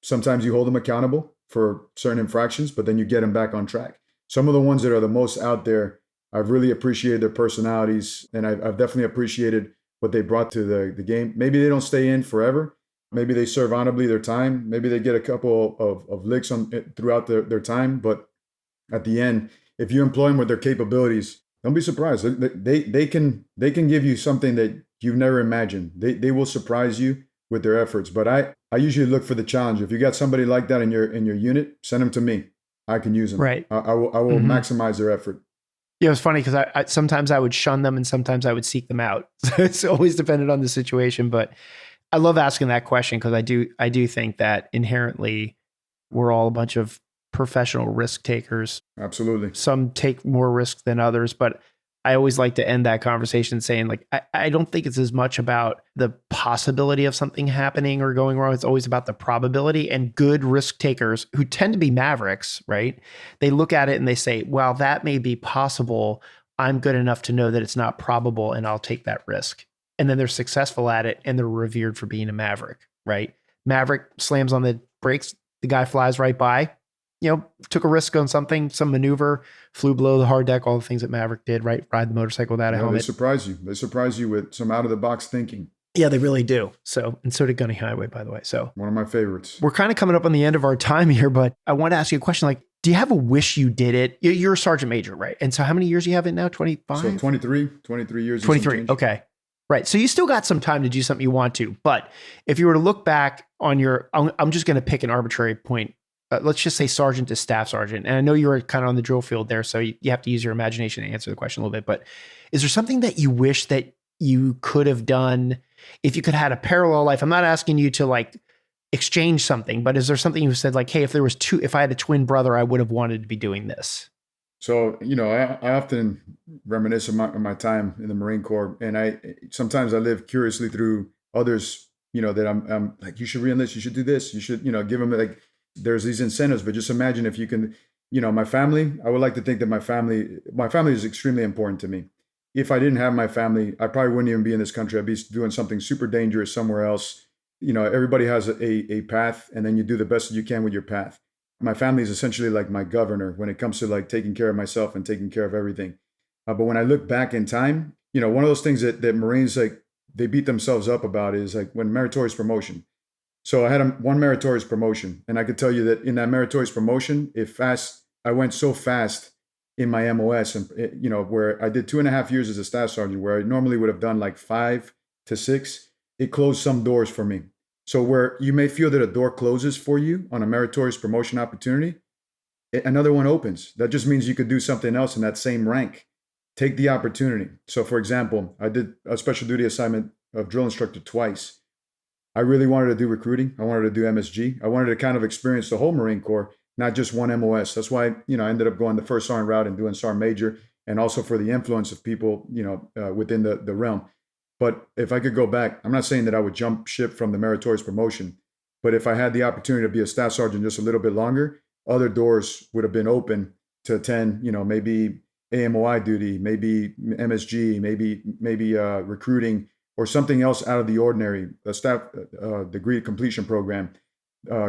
sometimes you hold them accountable for certain infractions, but then you get them back on track. Some of the ones that are the most out there, I've really appreciated their personalities, and I've definitely appreciated what they brought to the game. Maybe they don't stay in forever. Maybe they serve honorably their time. Maybe they get a couple of licks throughout their time. But at the end, if you employ them with their capabilities, don't be surprised. They can give you something that you've never imagined. They will surprise you with their efforts. But I usually look for the challenge. If you got somebody like that in your unit, send them to me. I can use them. Right. I will maximize their effort. Yeah, it was funny because I sometimes I would shun them and sometimes I would seek them out. So it's always dependent on the situation. But I love asking that question because I do think that inherently we're all a bunch of professional risk takers. Absolutely. Some take more risk than others, but I always like to end that conversation saying, like, I don't think it's as much about the possibility of something happening or going wrong. It's always about the probability. And good risk takers who tend to be Mavericks, right? They look at it and they say, well, that may be possible. I'm good enough to know that it's not probable and I'll take that risk. And then they're successful at it and they're revered for being a Maverick, right? Maverick slams on the brakes. The guy flies right by. Took a risk on something, some maneuver, flew below the hard deck, all the things that Maverick did, right? Ride the motorcycle without a helmet. They surprise you. They surprise you with some out of the box thinking. Yeah, they really do. So, and so did Gunny Highway, by the way. So One of my favorites. we're kind of coming up on the end of our time here, but I want to ask you a question. Like, do you have a wish you did it? You're a sergeant major, right? And so how many years do you have it now? 25? So 23 years. 23. Okay. Right. So you still got some time to do something you want to. But if you were to look back on I'm just going to pick an arbitrary point. Let's just say sergeant to staff sergeant. And I know you were kind of on the drill field there, so you have to use your imagination to answer the question a little bit. But is there something that you wish that you could have done if you could have had a parallel life? I'm not asking you to like exchange something, but is there something you said like, hey, if I had a twin brother, I would have wanted to be doing this? So, I often reminisce of my time in the Marine Corps, and sometimes I live curiously through others, that I'm like, you should re-enlist, you should do this, you should, give them like, there's these incentives, but just imagine if you can, my family, I would like to think that my family is extremely important to me. If I didn't have my family, I probably wouldn't even be in this country. I'd be doing something super dangerous somewhere else. Everybody has a path, and then you do the best that you can with your path. My family is essentially like my governor when it comes to like taking care of myself and taking care of everything. But when I look back in time, one of those things that Marines, like, they beat themselves up about is like when meritorious promotion. So I had one meritorious promotion, and I could tell you that in that meritorious promotion, I went so fast in my MOS, and where I did 2.5 years as a staff sergeant, where I normally would have done like 5 to 6. It closed some doors for me. So where you may feel that a door closes for you on a meritorious promotion opportunity, another one opens. That just means you could do something else in that same rank. Take the opportunity. So for example, I did a special duty assignment of drill instructor twice. I really wanted to do recruiting. I wanted to do MSG. I wanted to kind of experience the whole Marine Corps, not just one MOS. That's why, I ended up going the first sergeant route and doing sergeant major, and also for the influence of people, within the realm. But if I could go back, I'm not saying that I would jump ship from the meritorious promotion, but if I had the opportunity to be a staff sergeant just a little bit longer, other doors would have been open to attend, maybe AMOI duty, maybe MSG, maybe recruiting, or something else out of the ordinary, a staff degree completion program,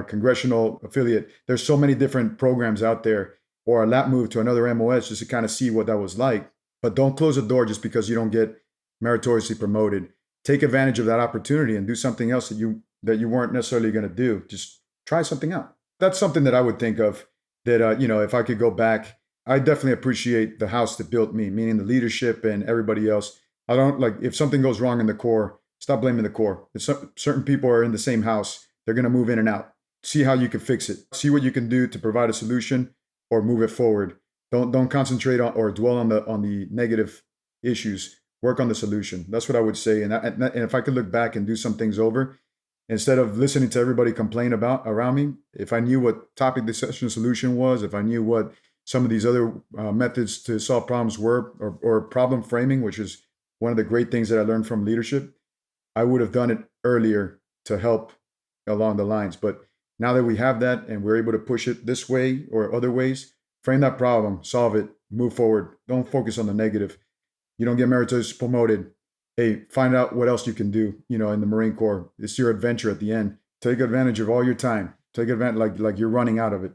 congressional affiliate. There's so many different programs out there, or a lap move to another MOS just to kind of see what that was like. But don't close the door just because you don't get meritoriously promoted. Take advantage of that opportunity and do something else that you weren't necessarily going to do. Just try something out. That's something that I would think of that, if I could go back, I definitely appreciate the house that built me, meaning the leadership and everybody else. I don't like, if something goes wrong in the Corps, stop blaming the Corps. If certain people are in the same house, they're going to move in and out. See how you can fix it. See what you can do to provide a solution or move it forward. Don't concentrate on or dwell on the negative issues. Work on the solution. That's what I would say. And if I could look back and do some things over, instead of listening to everybody complain about around me, if I knew what topic discussion solution was, if I knew what some of these other methods to solve problems were, or problem framing, which is one of the great things that I learned from leadership, I would have done it earlier to help along the lines. But now that we have that and we're able to push it this way or other ways, frame that problem, solve it, move forward. Don't focus on the negative. You don't get meritorious promoted. Hey, find out what else you can do, in the Marine Corps. It's your adventure at the end. Take advantage of all your time. Take advantage, like you're running out of it.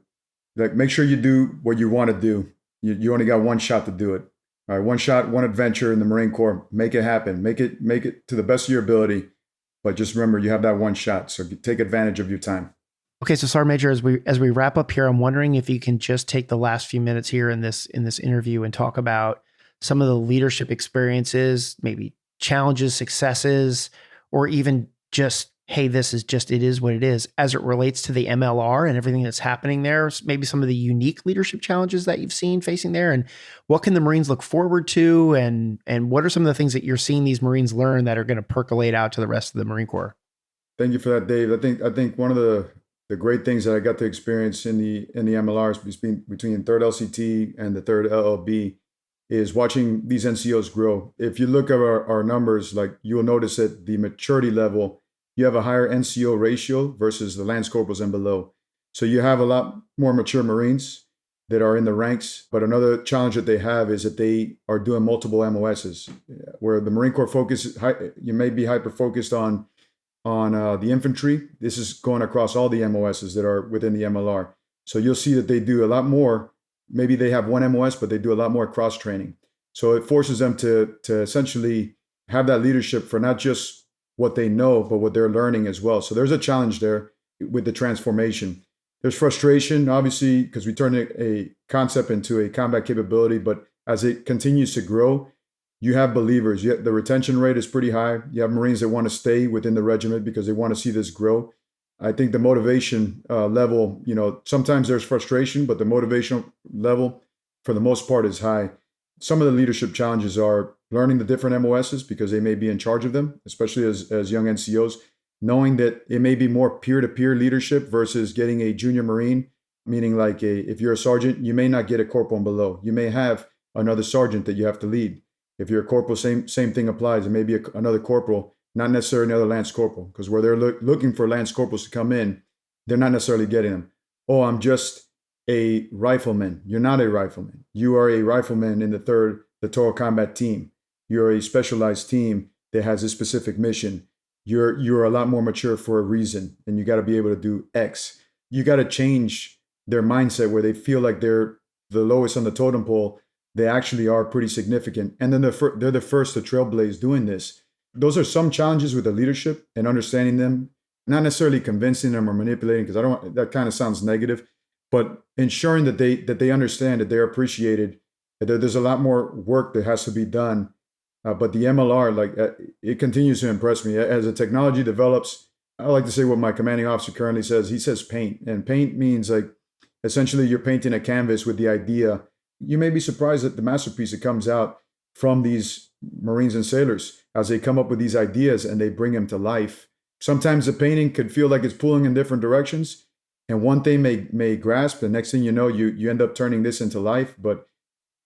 Like, make sure you do what you want to do. You only got one shot to do it. All right, one shot, one adventure in the Marine Corps. Make it happen. Make it to the best of your ability. But just remember, you have that one shot. So take advantage of your time. Okay, so Sergeant Major, as we wrap up here, I'm wondering if you can just take the last few minutes here in this interview and talk about some of the leadership experiences, maybe challenges, successes, or even just, hey, it is what it is, as it relates to the MLR and everything that's happening there. Maybe some of the unique leadership challenges that you've seen facing there, and what can the Marines look forward to, and what are some of the things that you're seeing these Marines learn that are going to percolate out to the rest of the Marine Corps? Thank you for that, Dave. I think one of the great things that I got to experience in the MLRs between 3rd LCT and the 3rd LLB is watching these NCOs grow. If you look at our numbers, like, you'll notice that the maturity level, you have a higher NCO ratio versus the Lance Corporals and below. So you have a lot more mature Marines that are in the ranks. But another challenge that they have is that they are doing multiple MOSs, where the Marine Corps you may be hyper-focused on the infantry. This is going across all the MOSs that are within the MLR. So you'll see that they do a lot more. Maybe they have one MOS, but they do a lot more cross training. So it forces them to essentially have that leadership for not just what they know, but what they're learning as well. So there's a challenge there with the transformation. There's frustration, obviously, because we turn a concept into a combat capability, but as it continues to grow, you have believers. The retention rate is pretty high. You have Marines that want to stay within the regiment because they want to see this grow. I think the motivation level, sometimes there's frustration, but the motivation level, for the most part, is high. Some of the leadership challenges are learning the different MOSs because they may be in charge of them, especially as young NCOs, knowing that it may be more peer-to-peer leadership versus getting a junior Marine, meaning like if you're a sergeant, you may not get a corporal and below. You may have another sergeant that you have to lead. If you're a corporal, same thing applies. It may be another corporal, not necessarily another lance corporal, because where they're looking for lance corporals to come in, they're not necessarily getting them. Oh, I'm just a rifleman. You're not a rifleman. You are a rifleman in the Total Combat Team. You're a specialized team that has a specific mission. You're a lot more mature for a reason, and you got to be able to do X. You got to change their mindset where they feel like they're the lowest on the totem pole. They actually are pretty significant, and then they're the first to trailblaze doing this. Those are some challenges with the leadership and understanding them, not necessarily convincing them or manipulating, because that kind of sounds negative, but ensuring that they understand that they're appreciated, that there's a lot more work that has to be done. But the MLR, it continues to impress me. As the technology develops, I like to say what my commanding officer currently says. He says paint, and paint means essentially you're painting a canvas with the idea. You may be surprised at the masterpiece that comes out from these Marines and sailors as they come up with these ideas and they bring them to life. Sometimes the painting could feel like it's pulling in different directions, and one thing may grasp, the next thing you know, you end up turning this into life. But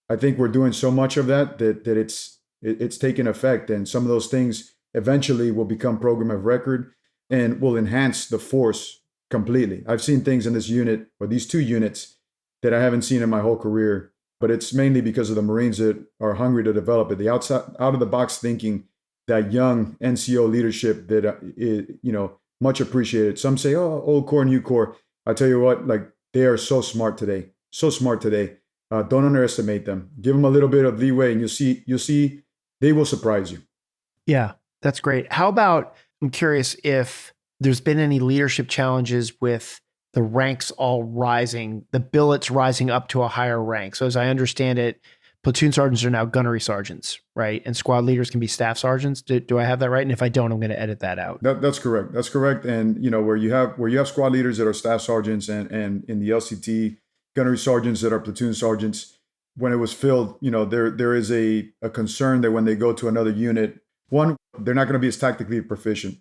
I think we're doing so much of that it's taken effect, and some of those things eventually will become program of record and will enhance the force completely. I've seen things in this unit, or these two units, that I haven't seen in my whole career, but it's mainly because of the Marines that are hungry to develop it. The out of the box thinking, that young NCO leadership that is, much appreciated. Some say, oh, old Corps, new Corps. I tell you what, they are so smart today. So smart today. Don't underestimate them. Give them a little bit of leeway, and you'll see they will surprise you. Yeah, that's great. How about, I'm curious if there's been any leadership challenges with the ranks all rising, the billets rising up to a higher rank. So as I understand it, platoon sergeants are now gunnery sergeants, right? And squad leaders can be staff sergeants. Do I have that right? And if I don't, I'm going to edit that out. That's correct. That's correct. And where you have squad leaders that are staff sergeants and in the LCT, gunnery sergeants that are platoon sergeants, when it was filled, there is a concern that when they go to another unit, one, they're not going to be as tactically proficient.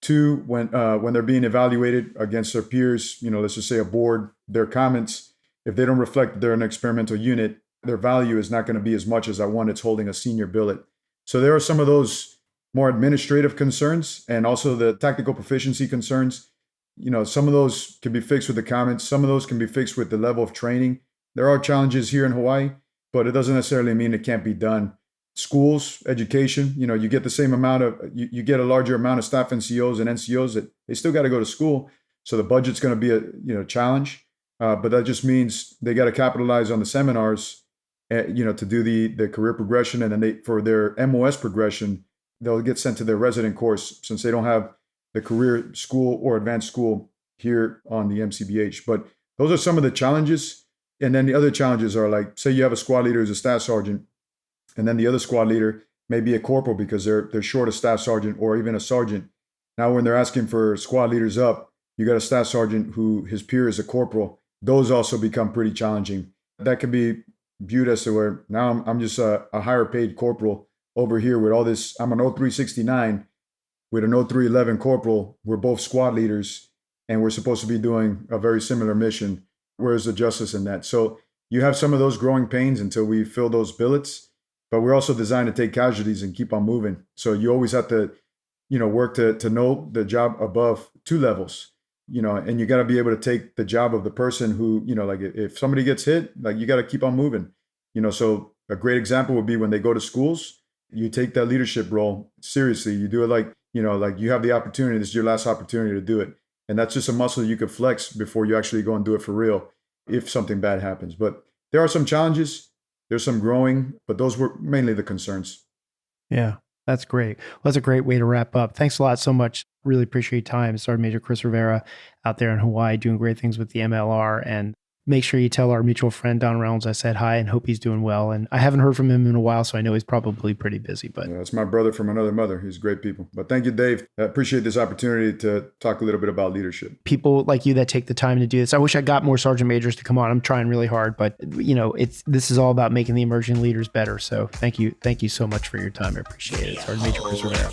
Two, when they're being evaluated against their peers, let's just say a board, their comments, if they don't reflect that they're an experimental unit, their value is not going to be as much as that one that's holding a senior billet. So there are some of those more administrative concerns, and also the tactical proficiency concerns. Some of those can be fixed with the comments. Some of those can be fixed with the level of training. There are challenges here in Hawaii, but it doesn't necessarily mean it can't be done. Schools, education, you get the same amount of, you get a larger amount of staff NCOs and NCOs that they still got to go to school. So the budget's going to be a challenge, but that just means they got to capitalize on the seminars, to do the career progression. And then for their MOS progression, they'll get sent to their resident course since they don't have the career school or advanced school here on the MCBH. But those are some of the challenges. And then the other challenges are say you have a squad leader who's a staff sergeant, and then the other squad leader may be a corporal because they're short a staff sergeant or even a sergeant. Now, when they're asking for squad leaders up, you got a staff sergeant who his peer is a corporal. Those also become pretty challenging. That can be viewed as to where now I'm just a higher paid corporal over here with all this. I'm an 0369 with an 0311 corporal. We're both squad leaders, and we're supposed to be doing a very similar mission. Where's the justice in that? So you have some of those growing pains until we fill those billets, but we're also designed to take casualties and keep on moving. So you always have to, work to know the job above two levels, and you got to be able to take the job of the person who, if somebody gets hit, you got to keep on moving, so a great example would be when they go to schools, you take that leadership role seriously. You do it you have the opportunity, this is your last opportunity to do it. And that's just a muscle you could flex before you actually go and do it for real if something bad happens. But there are some challenges. There's some growing, but those were mainly the concerns. Yeah. That's great. Well, that's a great way to wrap up. Thanks a lot so much. Really appreciate your time. Sergeant Major Chris Rivera out there in Hawaii doing great things with the MLR. And make sure you tell our mutual friend Don Reynolds I said hi and hope he's doing well. And I haven't heard from him in a while, so I know he's probably pretty busy. But Yeah, it's my brother from another mother. He's great people. But thank you, Dave. I appreciate this opportunity to talk a little bit about leadership. people like you that take the time to do this. I wish I got more sergeant majors to come on. I'm trying really hard, but this is all about making the emerging leaders better. So thank you so much for your time. I appreciate it. Sergeant Major Chris Rivera.